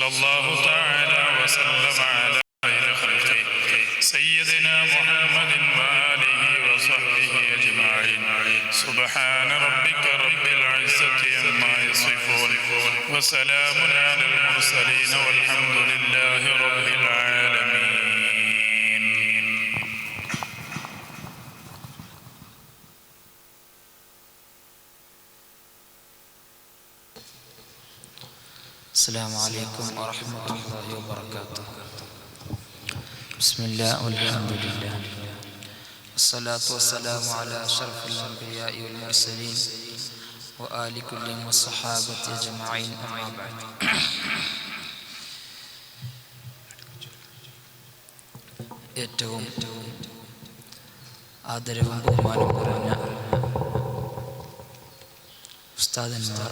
صلى الله تعالى وسلم على خير خلقه سيدنا محمد وآله وصحبه أجمعين. سبحان ربك رب العزة عما يصفون وسلام على المرسلين والحمد لله رب العالمين. السلام عليكم ورحمة الله وبركاته. بسم الله والحمد لله والصلاة والسلام على أشرف الأنبياء والمرسلين وآل كلهم والصحابة أجمعين. أما بعد. ഏറ്റവും ആദരവും ബഹുമാനവും നിറഞ്ഞ ഉസ്താദന്മാർ,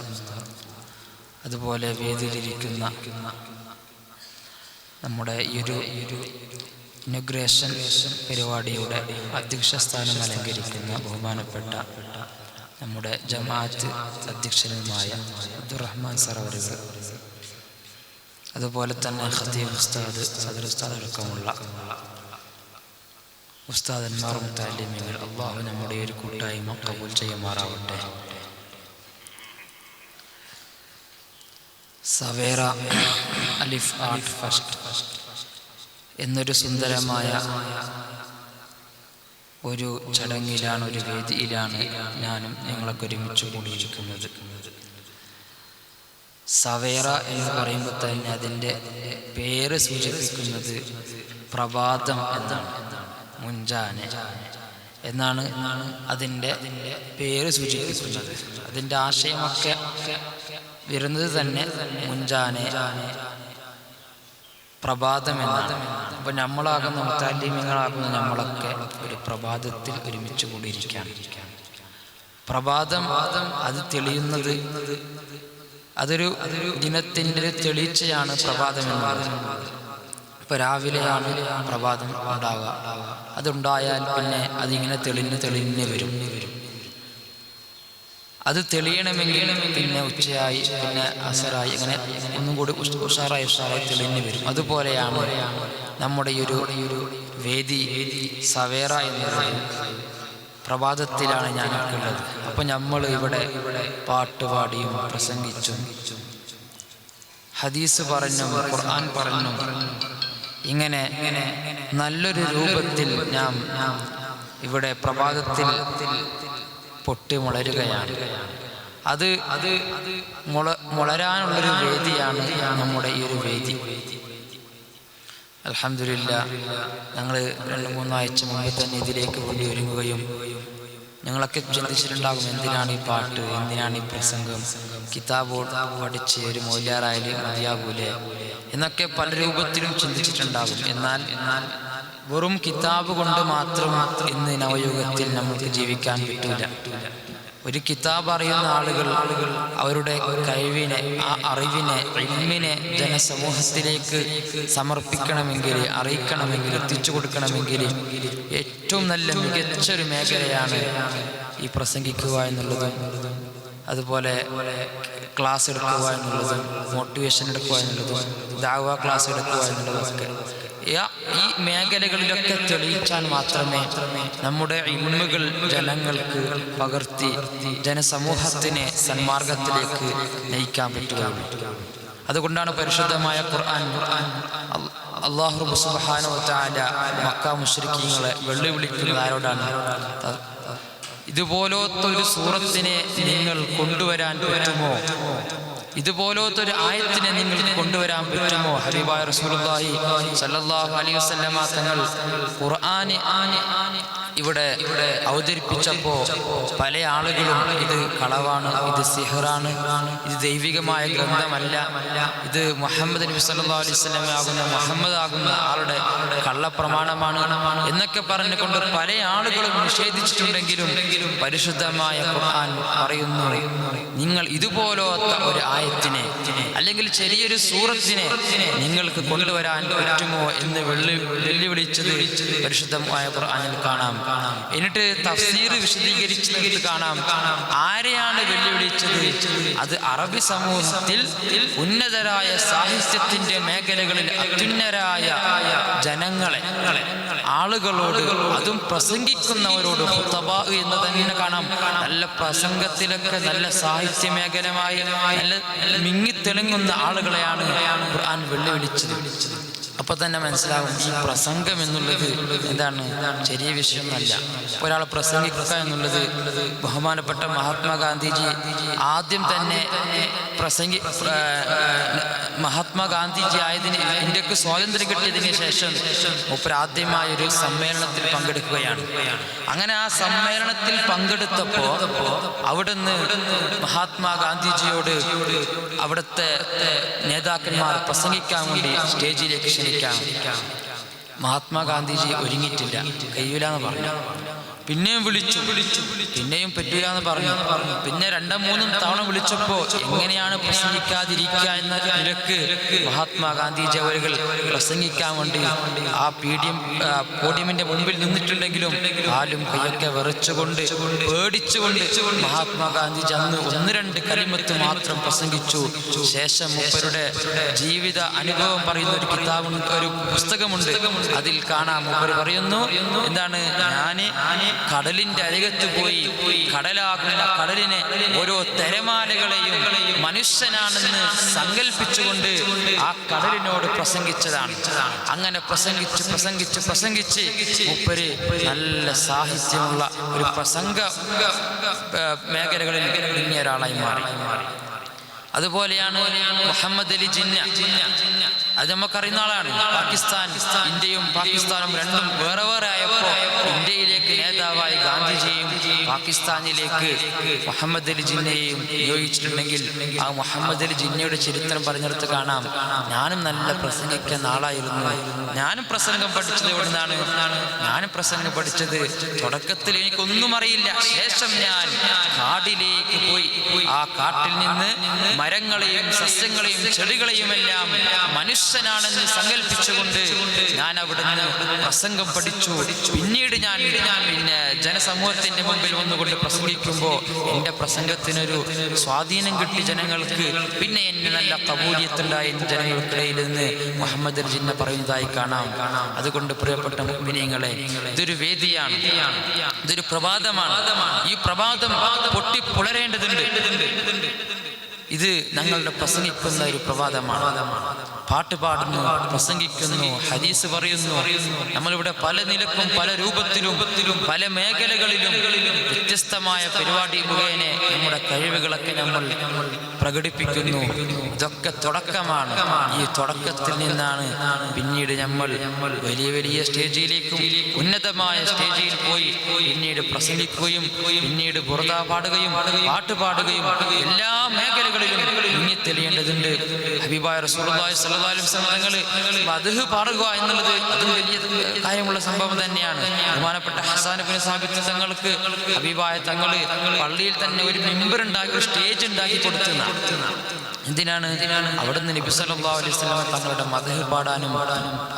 അതുപോലെ വേദിയിലിരിക്കുന്ന നമ്മുടെ ഈ ഒരു ഇനോഗ്രേഷൻ പരിപാടിയുടെ അധ്യക്ഷ സ്ഥാനം അലങ്കരിക്കുന്ന ബഹുമാനപ്പെട്ട നമ്മുടെ ജമാഅത്ത് അധ്യക്ഷനുമായ അബ്ദുറഹ്മാൻ സറവറുകൾ, അതുപോലെ തന്നെ ഖതീബ് ഉസ്താദ്, സദർ ഉസ്താദ് അടക്കമുള്ള ഉസ്താദന്മാർ, മുതഅല്ലിമീങ്ങൾ, അല്ലാഹു നമ്മുടെ ഒരു കൂട്ടായ്മ കബൂൽ ചെയ്യുമാറാവട്ടെ. സവേറ അലിഫ് ആർട്ട് ഫസ്റ്റ് എന്നൊരു സുന്ദരമായ ഒരു ചടങ്ങിലാണ്, ഒരു വേദിയിലാണ് ഞാനും നിങ്ങളൊക്കെ ഒരുമിച്ച് കൂടിയിരിക്കുന്നത്. സവേറ എന്ന് പറയുമ്പോൾ തന്നെ അതിൻ്റെ പേര് സൂചിപ്പിക്കുന്നത് പ്രഭാതം എന്നാണ്, മുൻജാനെ എന്നാണ് അതിൻ്റെ പേര് സൂചിപ്പിക്കുന്നത്. അതിൻ്റെ ആശയമൊക്കെ വരുന്നത് തന്നെ മുൻജാനെ, പ്രഭാതം എന്നാണ്. അപ്പം നമ്മളാകുന്ന മുതഅല്ലിമീങ്ങളാകുന്ന നമ്മളൊക്കെ ഒരു പ്രഭാതത്തിൽ ഒരുമിച്ച് കൂടിയിരിക്കുകയാണ്. പ്രഭാതം അത് തെളിയുന്നത്, അതൊരു ദിനത്തിൻ്റെ തെളിച്ചയാണ് പ്രഭാതം എന്നുള്ളത്. ഇപ്പോൾ രാവിലെയാണ് പ്രഭാതം ഉണ്ടാവുക, അതുണ്ടായാൽ പിന്നെ അതിങ്ങനെ തെളിഞ്ഞ് വരും. അത് തെളിയണമെങ്കിൽ പിന്നെ ഉച്ചയായി, പിന്നെ അസറായി, അങ്ങനെ ഒന്നും കൂടി ഉഷാറായി തെളിഞ്ഞു വരും. അതുപോലെയാണ് നമ്മുടെ ഈ ഒരു വേദി സവേറ എന്നത് പ്രഭാതത്തിലാണ് ഞാനൊക്കെ ഉള്ളത്. അപ്പം നമ്മൾ ഇവിടെ പാട്ടുപാടിയും പ്രസംഗിച്ചും ഹദീസ് പറഞ്ഞും ഖുർആൻ പറഞ്ഞും ഇങ്ങനെ നല്ലൊരു രൂപത്തിൽ ഞാൻ ഇവിടെ പ്രഭാതത്തിൽ പൊട്ടി മുളരുകയാണ്. അത് മുളരാനുള്ളൊരു വേദിയാണ് നമ്മുടെ ഈ ഒരു വേദി. അൽഹംദുലില്ലാഹ്, ഞങ്ങൾ 2-3 ആഴ്ച മുമ്പ് തന്നെ ഇതിലേക്ക് വേണ്ടി ഒരുങ്ങുകയും, ഞങ്ങളൊക്കെ ചിന്തിച്ചിട്ടുണ്ടാകും, എന്തിനാണ് ഈ പാട്ട്, എന്തിനാണ് ഈ പ്രസംഗം, കിതാബ് പഠിച്ച് ഒരു മൗലിയാറായാലും മതിയാകൂലേ എന്നൊക്കെ പല രൂപത്തിലും ചിന്തിച്ചിട്ടുണ്ടാകും. എന്നാൽ വെറും കിതാബ് കൊണ്ട് മാത്രം ഇന്ന് നവയുഗത്തിൽ നമുക്ക് ജീവിക്കാൻ പറ്റൂല. ഒരു കിതാബ് അറിയുന്ന ആളുകൾ അവരുടെ കഴിവിനെ, ആ അറിവിനെ, ഇൽമിനെ ജനസമൂഹത്തിലേക്ക് സമർപ്പിക്കണമെങ്കിൽ, അറിയിക്കണമെങ്കിൽ, എത്തിച്ചു കൊടുക്കണമെങ്കിൽ ഏറ്റവും നല്ല മികച്ചൊരു മേഖലയാണ് ഈ പ്രസംഗിക്കുക എന്നുള്ളതും, അതുപോലെ ക്ലാസ് എടുക്കുക എന്നുള്ളതും, മോട്ടിവേഷൻ എടുക്കുക എന്നുള്ളതും, ദഅവ ക്ലാസ് എടുക്കുക എന്നുള്ളതൊക്കെ. ഈ മേഖലകളിലൊക്കെ തെളിയിച്ചാൽ മാത്രമേ നമ്മുടെ ഇൽമുകൾ ജനങ്ങൾക്ക് പകർത്തി ജനസമൂഹത്തിനെ സന്മാർഗത്തിലേക്ക് നയിക്കാൻ പറ്റുകയുള്ളൂ. അതുകൊണ്ടാണ് പരിശുദ്ധമായ ഖുർആൻ അല്ലാഹു സുബ്ഹാനഹു വ തആല മക്ക മുശ്രിക്കീങ്ങളെ വെല്ലുവിളിക്കുന്നത് ആരോടാണ്? ഇതുപോലത്തെ ഒരു സൂറത്തിനെ നിങ്ങൾ കൊണ്ടുവരാൻ പറ്റുമോ? ഇതുപോലത്തെ ഒരു ആയത്തിനെ നിങ്ങൾക്ക് കൊണ്ടുവരാൻ പറ്റുമോ? ഹബീബായ റസൂലുള്ളാഹി സ്വല്ലല്ലാഹു അലൈഹി വസല്ലമ തങ്ങൾ ഖുർആൻ ഇവിടെ അവതരിപ്പിച്ചപ്പോൾ പല ആളുകളും ഇത് കളവാണ്, ഇത് സിഹറാണ്, ഇത് ദൈവികമായ ഗ്രന്ഥമല്ല, ഇത് മുഹമ്മദ് നബി സല്ലല്ലാഹു അലൈഹി വസല്ലം ആകുന്ന മുഹമ്മദ് ആകുന്ന ആളുടെ കള്ളപ്രമാണമാണ് എന്നൊക്കെ പറഞ്ഞുകൊണ്ട് പല ആളുകളും നിഷേധിച്ചിട്ടുണ്ടെങ്കിലും പരിശുദ്ധമായ ഖുർആൻ പറയുന്നു, നിങ്ങൾ ഇതുപോലത്തെ ഒരു ആയത്തിനെ അല്ലെങ്കിൽ ചെറിയൊരു സൂറത്തിനെ നിങ്ങൾക്ക് കൊണ്ടുവരാൻ പറ്റുമോ എന്ന് വെല്ലുവിളിച്ചത് പരിശുദ്ധമായ ഖുർആനിൽ കാണാം. എന്നിട്ട് തഫ്സീർ വിശദീകരിച്ചത് കാണാം. ആരെയാണ് വെല്ലുവിളിച്ചത്? അത് അറബി സമൂഹത്തിൽ ഉന്നതരായ സാഹിത്യത്തിന്റെ മേഖലകളിൽ അത്യുന്നതരായ ജനങ്ങളെ, ആളുകളോട്, അതും പ്രസംഗിക്കുന്നവരോട്, ഖുതബാ എന്ന് തന്നെ കാണാം. നല്ല പ്രസംഗത്തിലൊക്കെ നല്ല സാഹിത്യ മേഖലമായ നല്ല മിങ്ങിത്തെളിങ്ങുന്ന ആളുകളെയാണ് ഖുർആൻ വെല്ലുവിളിച്ചത്. അപ്പൊ തന്നെ മനസ്സിലാവും ഈ പ്രസംഗം എന്നുള്ളത് എന്താണ്, ചെറിയ വിഷയമൊന്നുമല്ല. ഒരാളെ പ്രസംഗിക്കുക എന്നുള്ളത് ബഹുമാനപ്പെട്ട മഹാത്മാഗാന്ധിജി ആദ്യം തന്നെ മഹാത്മാഗാന്ധിജി ആയതിന്, ഇന്ത്യക്ക് സ്വാതന്ത്ര്യം കിട്ടിയതിന് ശേഷം ആദ്യമായൊരു സമ്മേളനത്തിൽ പങ്കെടുക്കുകയാണ്. അങ്ങനെ ആ സമ്മേളനത്തിൽ പങ്കെടുത്തപ്പോ അവിടുന്ന് മഹാത്മാഗാന്ധിജിയോട് അവിടുത്തെ നേതാക്കന്മാർ പ്രസംഗിക്കാൻ വേണ്ടി സ്റ്റേജിലേക്ക് ക്ഷണിക്കാം. മഹാത്മാഗാന്ധിജി ഒരുങ്ങിയിട്ടില്ല, കഴിയൂലെന്ന് പറഞ്ഞു. പിന്നെയും വിളിച്ചു, പിന്നെയും പറ്റൂല എന്ന് പറഞ്ഞു. പിന്നെ 2-3 തവണ വിളിച്ചപ്പോ എങ്ങനെയാണ് പ്രസംഗിക്കാതിരിക്കുക എന്ന നിലക്ക് മഹാത്മാഗാന്ധിജി അവരുകൾ പ്രസംഗിക്കാൻ വേണ്ടി ആ പോഡിയമിന്റെ മുമ്പിൽ നിന്നിട്ടുണ്ടെങ്കിലും കാലും കൈയൊക്കെ വിറച്ചുകൊണ്ട് പേടിച്ചുകൊണ്ട് മഹാത്മാഗാന്ധിജി അന്ന് 1-2 കലിമത്ത് മാത്രം പ്രസംഗിച്ചു. ശേഷം മൂപ്പരുടെ ജീവിത അനുഭവം പറയുന്ന ഒരു കിതാബുണ്ട്, ഒരു പുസ്തകമുണ്ട്. അതിൽ കാണാം, മൂപ്പർ പറയുന്നു, എന്താണ്, ഞാന് കടലിന്റെ അരികത്ത് പോയി കടലാകുന്ന കടലിനെ ഓരോ തിരമാലകളെയും മനുഷ്യനാണെന്ന് സങ്കല്പിച്ചുകൊണ്ട് ആ കടലിനോട് പ്രസംഗിച്ചതാണ്. അങ്ങനെ പ്രസംഗിച്ച് മുപ്പര് നല്ല സാഹിത്യമുള്ള ഒരു പ്രസംഗ മേഖലകളിൽ ഇറങ്ങിയ ഒരാളായി മാറി. അതുപോലെയാണ് മുഹമ്മദ് അലി ജിന്ന. അത് നമുക്കറിയുന്ന ആളാണ്. ഇന്ത്യയും പാകിസ്ഥാനും രണ്ടും വേറെ വേറെ ആയപ്പോ ഇന്ത്യയിലേക്ക് നേതാവായി ഗാന്ധിജിയെയും പാകിസ്ഥാനിലേക്ക് മുഹമ്മദ് അലി ജിന്നയെയും നിയോഗിച്ചിട്ടുണ്ടെങ്കിൽ ആ മുഹമ്മദ് അലി ജിന്നയുടെ ചരിത്രം പറഞ്ഞെടുത്ത് കാണാം, ഞാനും നല്ല പ്രസംഗിക്കുന്ന ആളായിരുന്നു. ഞാനും പ്രസംഗം പഠിച്ചത് എവിടെ നിന്നാണ്? ഞാനും പ്രസംഗം പഠിച്ചത് തുടക്കത്തിൽ എനിക്കൊന്നും അറിയില്ല. ശേഷം ഞാൻ കാടിലേക്ക് പോയി ആ കാട്ടിൽ നിന്ന് മരങ്ങളെയും സസ്യങ്ങളെയും ചെടികളെയുമെല്ലാം മനുഷ്യനാണെന്ന് സങ്കല്പിച്ചുകൊണ്ട് ഞാൻ അവിടുന്ന് പ്രസംഗം പഠിച്ചു. പിന്നീട് ഞാൻ ജനസമൂഹത്തിന്റെ മുമ്പിൽ വന്നുകൊണ്ട് പ്രസംഗിക്കുമ്പോൾ എൻ്റെ പ്രസംഗത്തിനൊരു സ്വാധീനം കിട്ടി ജനങ്ങൾക്ക്. പിന്നെ എന്നെ നല്ല കബൂലിയത്തുണ്ടായി ജനങ്ങൾക്കിടയിൽ നിന്ന് മുഹമ്മദ് അലി ജിന്ന പറയുന്നതായി കാണാം. അതുകൊണ്ട് പ്രിയപ്പെട്ട മുഅ്മിനീങ്ങളെ, ഇതൊരു വേദിയാണ്, ഇതൊരു പ്രഭാതമാണ്. ഈ പ്രഭാതം പൊട്ടിപ്പുളരേണ്ടതുണ്ട്. ഇത് ഞങ്ങളുടെ പ്രസംഗിക്കുന്ന ഒരു പ്രഭാതമാണ്. പാട്ട് പാടുന്നു, പ്രസംഗിക്കുന്നു, ഹദീസ് പറയുന്നു. നമ്മളിവിടെ പല നിലക്കും പല രൂപത്തിലും പല മേഖലകളിലും വ്യത്യസ്തമായ പരിപാടി മുഖേന നമ്മുടെ കഴിവുകളൊക്കെ നമ്മൾ പ്രകടിപ്പിക്കുന്നു. ഇതൊക്കെ തുടക്കമാണ്. ഈ തുടക്കത്തിൽ നിന്നാണ് പിന്നീട് നമ്മൾ വലിയ വലിയ സ്റ്റേജിലേക്കും ഉന്നതമായ സ്റ്റേജിൽ പോയി പിന്നീട് പ്രസംഗിക്കുകയും പിന്നീട് ബുർദ പാടുകയും പാട്ട് പാടുകയും എല്ലാ മേഖലകളിലും തെളിയേണ്ടതുണ്ട്. ഹബീബായ റസൂലുള്ളാഹി സ്വല്ലല്ലാഹു അലൈഹി വസല്ലം തങ്ങൾ മദ്ഹ് പാടുക എന്നുള്ളത് അതും വലിയ കാര്യമുള്ള സംഭവം തന്നെയാണ്. ബഹുമാനപ്പെട്ട ഹസ്സാൻ ഇബ്നു സാബിത്ത് തങ്ങൾക്ക് ഹബീബായ തങ്ങൾ പള്ളിയിൽ തന്നെ ഒരു മിമ്പർ ഉണ്ടാക്കി, ഒരു സ്റ്റേജ് ഉണ്ടാക്കി കൊടുത്തുന്ന. എന്തിനാണ്? അവിടുന്ന് നബി സല്ലല്ലാഹു അലൈഹി വസല്ലം തങ്ങളുടെ മദ്ഹ് പാടാനും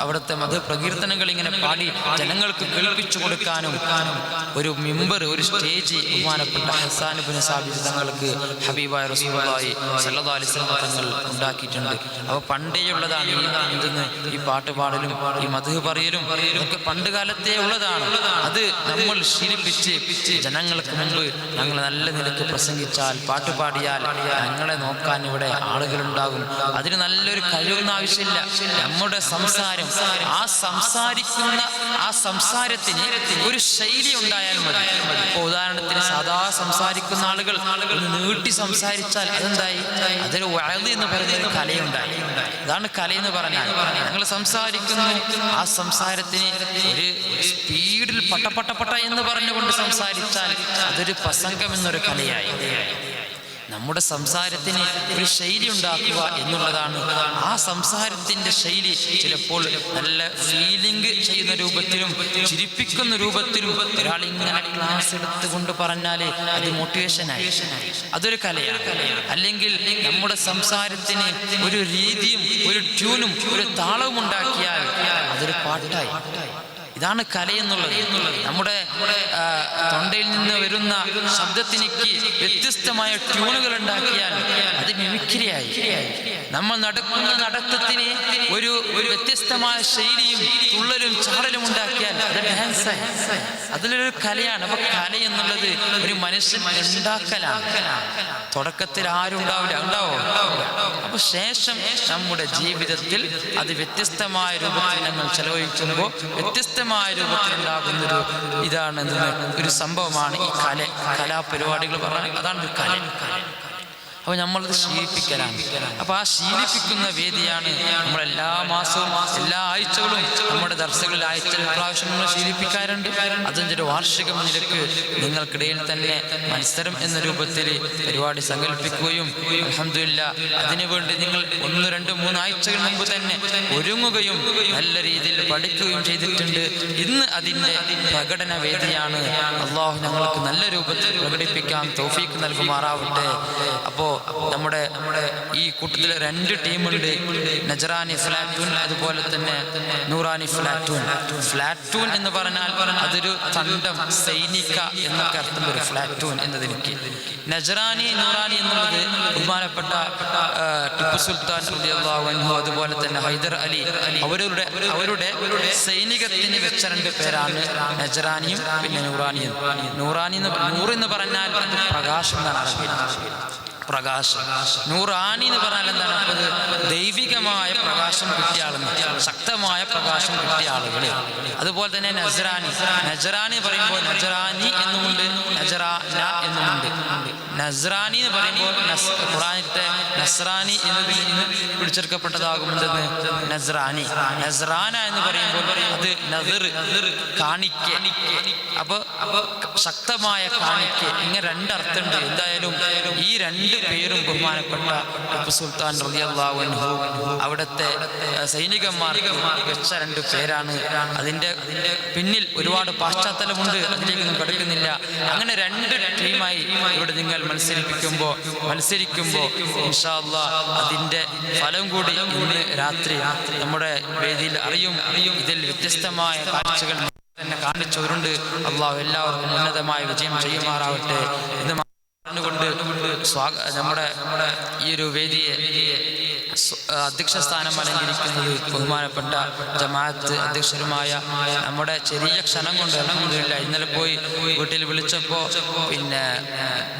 അവിടുത്തെ മദ്ഹ് പ്രകീർത്തനങ്ങൾ ഇങ്ങനെ പാടി ജനങ്ങൾക്ക് കേൾപ്പിച്ചു കൊടുക്കാനും ഒരു മിമ്പർ, ഒരു സ്റ്റേജ് ബഹുമാനപ്പെട്ട ഹസ്സാൻ ഇബ്നു സാബിത്ത് തങ്ങൾക്ക് ഹബീബായ റസൂലുള്ളാഹി സ്വല്ലല്ലാഹു അലൈഹി വസല്ലം തങ്ങൾ ഉണ്ടാക്കിയിട്ടുണ്ട്. അപ്പോൾ പണ്ടേ ഉള്ളതാണ് ഈ പാട്ട് പാടലും ഈ മദ്ഹ് പറയലും ഒക്കെ പണ്ട് കാലത്തേ ഉള്ളതാണ്. അത് നമ്മൾ ശീലിപ്പിച്ച് ജനങ്ങൾക്ക് മുമ്പ് ഞങ്ങൾ നല്ല നിലക്ക് പ്രസംഗിച്ചാൽ, പാട്ട് പാടിയാൽ ഞങ്ങളെ നോക്കാൻ ഇവിടെ ആളുകളുണ്ടാകും. അതിന് നല്ലൊരു കഴിവൊന്നും ആവശ്യമില്ല. നമ്മുടെ സംസാരം, ആ സംസാരത്തിന് ഒരു ശൈലി ഉണ്ടായാൽ മതി. ഇപ്പോൾ ഉദാഹരണത്തിന് സാധാ സംസാരിക്കുന്ന ആളുകൾ നീട്ടി സംസാരിച്ചാൽ അതെന്തായി? അതൊരു വഅദ് എന്ന് പറയുന്ന ഒരു കലയുണ്ടായി. അതാണ് കലയെന്ന് പറഞ്ഞാൽ. ഞങ്ങൾ സംസാരിക്കുന്നു, ആ സംസാരത്തിന് ഒരു സ്പീഡിൽ പട്ട എന്ന് പറഞ്ഞുകൊണ്ട് സംസാരിച്ചാൽ അതൊരു പ്രസംഗം എന്നൊരു കലയായി. നമ്മുടെ സംസാരത്തിന് ഒരു ശൈലി ഉണ്ടാക്കുക എന്നുള്ളതാണ്. ആ സംസാരത്തിൻ്റെ ശൈലി ചിലപ്പോൾ നല്ല ഫീലിംഗ് ചെയ്യുന്ന രൂപത്തിലും ചിരിപ്പിക്കുന്ന രൂപത്തിലും ഒരാൾ ഇങ്ങനെ ക്ലാസ് എടുത്തുകൊണ്ട് പറഞ്ഞാൽ അത് മോട്ടിവേഷനായി, അതൊരു കലയാണ്. അല്ലെങ്കിൽ നമ്മുടെ സംസാരത്തിന് ഒരു രീതിയും ഒരു ട്യൂണും ഒരു താളവും ഉണ്ടാക്കിയാൽ അതൊരു പാട്ടായി. ഇതാണ് കലയെന്നുള്ളത്. നമ്മുടെ തൊണ്ടയിൽ നിന്ന് വരുന്ന ശബ്ദത്തിനിക്ക് വ്യത്യസ്തമായ ട്യൂണുകൾ ഉണ്ടാക്കിയാൽ അത് മിമിക്രിയായി. നമ്മൾ നടക്കുന്ന നടത്തത്തിന് ഒരു വ്യത്യസ്തമായ ശൈലിയും തുള്ളലും ചാടലും ഉണ്ടാക്കിയാൽ അത് ഡാൻസായി. അതിലൊരു കലയാണ്. അപ്പൊ കല എന്നുള്ളത് ഒരു മനുഷ്യൻ ഉണ്ടാക്കലാണ്. തുടക്കത്തിൽ ആരും ഉണ്ടാവില്ല, ഉണ്ടാവോ? അപ്പൊ ശേഷം നമ്മുടെ ജീവിതത്തിൽ അത് വ്യത്യസ്തമായ രൂപത്തിൽ ഞങ്ങൾ ചെലവഴിക്കുമ്പോൾ വ്യത്യസ്തമായ രൂപത്തിലുണ്ടാകുന്നൊരു ഇതാണ് ഒരു സംഭവമാണ് ഈ കലാപരിപാടികൾ പറഞ്ഞാൽ. അതാണ് ഒരു കല. അപ്പോൾ നമ്മളത് ശീലിപ്പിക്കലാണ്. അപ്പോൾ ആ ശീലിപ്പിക്കുന്ന വേദിയാണ് നമ്മളെല്ലാ മാസവും എല്ലാ ആഴ്ചകളും നമ്മുടെ ദർസകളിൽ ആഴ്ചയിൽ പ്രാവശ്യം നമ്മൾ ശീലിപ്പിക്കാറുണ്ട്. അതിൻ്റെ ഒരു വാർഷികം നിലക്ക് നിങ്ങൾക്കിടയിൽ തന്നെ മത്സരം എന്ന രൂപത്തിൽ പരിപാടി സങ്കല്പിക്കുകയും അൽഹംദുലില്ലാഹ് അതിനുവേണ്ടി നിങ്ങൾ 1, 2, 3 ആഴ്ചകൾ മുമ്പ് തന്നെ ഒരുങ്ങുകയും നല്ല രീതിയിൽ പഠിക്കുകയും ചെയ്തിട്ടുണ്ട്. ഇന്ന് അതിൻ്റെ പ്രകടന വേദിയാണ്. അള്ളാഹു ഞങ്ങൾക്ക് നല്ല രൂപത്തിൽ പ്രകടിപ്പിക്കാൻ തൗഫീഖ് നൽകുമാറാവട്ടെ. അപ്പോൾ നമ്മുടെ ഈ കൂട്ടത്തിൽ 2 ടീമുണ്ട്, നജറാനി ഫ്ലാറ്റൂൺ അതുപോലെ തന്നെ നൂറാനി ഫ്ലാറ്റൂൺ. ഫ്ലാറ്റൂൺ എന്ന് പറഞ്ഞാൽ അതൊരു തണ്ടം, സൈനിക എന്നൊക്കെ അർത്ഥം വരും ഫ്ലാറ്റൂൺ എന്നതിലേക്ക്. നജറാനി നൂറാനി എന്നുള്ളത് ബഹുമാനപ്പെട്ട ടിപ്പു സുൽത്താൻ റളിയല്ലാഹു അൻഹു അതുപോലെ തന്നെ ഹൈദർ അലി അവരുടെ സൈനികത്തിന് വെച്ച 2 പേരാണ് നജറാനിയും പിന്നെ നൂറാനിയും. നൂറ് എന്ന് പറഞ്ഞാൽ അത് പ്രകാശം എന്നാണ് അറബിയിൽ. പ്രകാശം. നൂറാനി എന്ന് പറഞ്ഞാൽ എന്താണ്? അത് ദൈവികമായ പ്രകാശം കിട്ടിയ ആളെന്ന്, ശക്തമായ പ്രകാശം കിട്ടിയ ആളുകൾ. അതുപോലെ തന്നെ നജറാനി പറയുമ്പോൾ നജറാനി എന്നുമുണ്ട്, നജറാന എന്നുമുണ്ട്. നസ്രാനി എന്ന് പറയുമ്പോൾ ഖുർആനിലത്തെ നസ്രാനി എന്നതിൽ നിന്ന് പിടിച്ചെടുക്കപ്പെട്ടതാകുമെന്ന് നസ്രാനി. നസ്രാന എന്ന് പറയുമ്പോൾ അത് നദിർ, കാണിക്ക. അപ്പൊ ശക്തമായ കാണിക്ക. ഇങ്ങനെ 2 അർത്ഥമുണ്ട്. എന്തായാലും ഈ 2 പേരും ബഹുമാനപ്പെട്ട ടിപ്പു സുൽത്താൻ റളിയല്ലാഹു അൻഹു അവിടുത്തെ സൈനികന്മാർക്ക് വെച്ച 2 പേരാണ്. അതിൻ്റെ പിന്നിൽ ഒരുപാട് പാശ്ചാത്തലമുണ്ട്, അതിലേക്കൊന്നും കടക്കുന്നില്ല. അങ്ങനെ 2 ടീമായി ഇവിടെ നിങ്ങൾ മത്സരിക്കുമ്പോൾ ഇൻഷാ അല്ലാഹ് അതിൻ്റെ ഫലം കൂടി ഇന്ന് രാത്രി നമ്മുടെ വേദിയിൽ അറിയും. ഇതിൽ വ്യത്യസ്തമായ കാഴ്ചകൾ തന്നെ കാണിച്ചവരുണ്ട്. അള്ളാഹു എല്ലാവർക്കും ഉന്നതമായ വിജയം ചെയ്യുമാറാവട്ടെ എന്ന് കൊണ്ട് നമ്മുടെ ഈ ഒരു വേദിയെ അധ്യക്ഷ സ്ഥാനം അലങ്കരിക്കുന്നത് ബഹുമാനപ്പെട്ട ജമാഅത്ത് അധ്യക്ഷരുമായ നമ്മുടെ ചെറിയ ക്ഷണം കൊണ്ട് അൽഹംദുലില്ലാ ഇന്നലെ പോയി വീട്ടിൽ വിളിച്ചപ്പോൾ പിന്നെ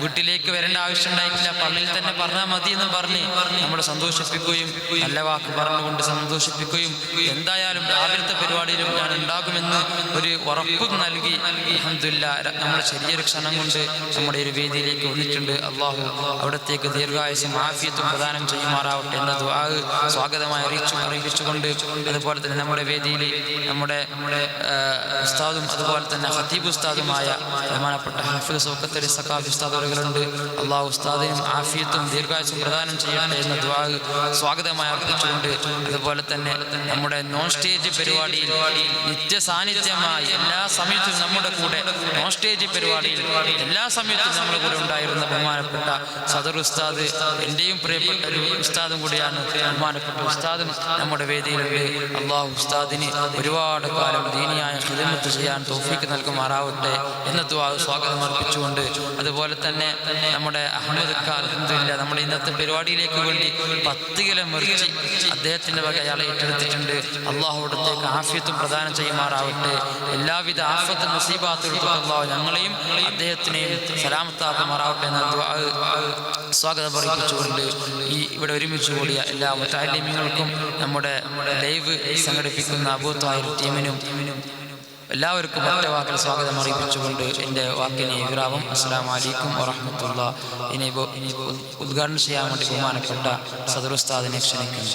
വീട്ടിലേക്ക് വരേണ്ട ആവശ്യം ഉണ്ടായിട്ടില്ല, പള്ളിയിൽ തന്നെ പറഞ്ഞാൽ മതി എന്ന് പറഞ്ഞ് നമ്മളെ സന്തോഷിപ്പിക്കുകയും നല്ല വാക്ക് പറഞ്ഞുകൊണ്ട് സന്തോഷിപ്പിക്കുകയും എന്തായാലും രാവിലത്തെ പരിപാടിയിലും ഞാൻ ഉണ്ടാകുമെന്ന് ഒരു ഉറപ്പും നൽകി അൽഹംദുലില്ലാ നമ്മുടെ ചെറിയൊരു ക്ഷണം കൊണ്ട് നമ്മുടെ ഒരു വേദിയിലേക്ക് വന്നിട്ടുണ്ട്. അള്ളാഹു അവിടത്തേക്ക് ദീർഘായുസ്സും ആഫിയത്തും പ്രദാനം ചെയ്യുമാറാവട്ടെ എന്ന ദുആ സ്വാഗതമായി അറിയിച്ചുകൊണ്ട് അതുപോലെ തന്നെ നമ്മുടെ വേദിയിൽ നമ്മുടെ ഉസ്താദും അതുപോലെ തന്നെ ഖതീബ് ഉസ്താദുമായ ബഹുമാനപ്പെട്ട ഹാഫിദ് സൗഖത്തരി സഖാഫി ഉസ്താദ് അവരുകളുണ്ട്. അള്ളാഹു ഉസ്താദിനും ആഫിയത്തും ദീർഘായുസ്സും പ്രദാനം ചെയ്യട്ടെ എന്ന ദുആ സ്വാഗതമായി അർപ്പിച്ചുകൊണ്ട് അതുപോലെ തന്നെ നമ്മുടെ നോൺ സ്റ്റേജ് പരിപാടിയിൽ നിത്യ സാന്നിധ്യമായി എല്ലാ സമയത്തും നമ്മുടെ കൂടെ നോൺ സ്റ്റേജ് പരിപാടിയിൽ എല്ലാ സമയത്തും നമ്മുടെ കൂടെ ഉണ്ടായിരുന്ന ബഹുമാനപ്പെട്ട സദർ ഉസ്താദ്, എൻ്റെയും പ്രിയപ്പെട്ട ഒരു ഉസ്താദും കൂടിയാണ്. ബഹുമാനപ്പെട്ട ഉസ്താദും നമ്മുടെ വേദിയിലുണ്ട്. അള്ളാഹു ഉസ്താദിന് ഒരുപാട് കാലം ദീനിയായ ഖിദ്മത്ത് ചെയ്യാൻ തൗഫീഖ് നൽകുമാറാവട്ടെ എന്ന ദുആ സ്വാഗതം അർപ്പിച്ചുകൊണ്ട് അതുപോലെ തന്നെ നമ്മുടെ അഹമ്മദ് ഖാൻ അൽഹംദുലില്ലാ നമ്മുടെ ഇന്നത്തെ പരിപാടിയിലേക്ക് വേണ്ടി 10 കിലോ മിർച്ചി അദ്ദേഹത്തിൻ്റെ വക അയാളെ ഏറ്റെടുത്തിട്ടുണ്ട്. അള്ളാഹു അവിടത്തേക്ക് ആഫിയത്തും പ്രദാനം ചെയ്യുമാറാവട്ടെ. എല്ലാവിധ ആഫത്തും മുസീബാത്തും അള്ളാഹു ഞങ്ങളെയും അദ്ദേഹത്തിനെയും സലാമത്താക്കുമാറാവട്ടെ എന്ന ദുആ സ്വാഗതം അറിയിച്ചുകൊണ്ട് ഈ ഇവിടെ ഒരുമിച്ച് കൂടിയ എല്ലാ മുതഅല്ലിമീങ്ങൾക്കും നമ്മുടെ ലൈവ് സംഘടിപ്പിക്കുന്ന അബൂ ത്വാഹിർ ടീമിനും എല്ലാവർക്കും ഒറ്റ വാക്കിൽ സ്വാഗതം അറിയിച്ചുകൊണ്ട് എൻ്റെ വാക്കിനെ വിരാമം. അസ്സലാമു അലൈക്കും വറഹ്മത്തുള്ളാഹി. ഇനി ഉദ്ഘാടനം ചെയ്യാൻ വേണ്ടി ബഹുമാനപ്പെട്ട സദർ ഉസ്താദിനെ ക്ഷണിക്കുന്നു.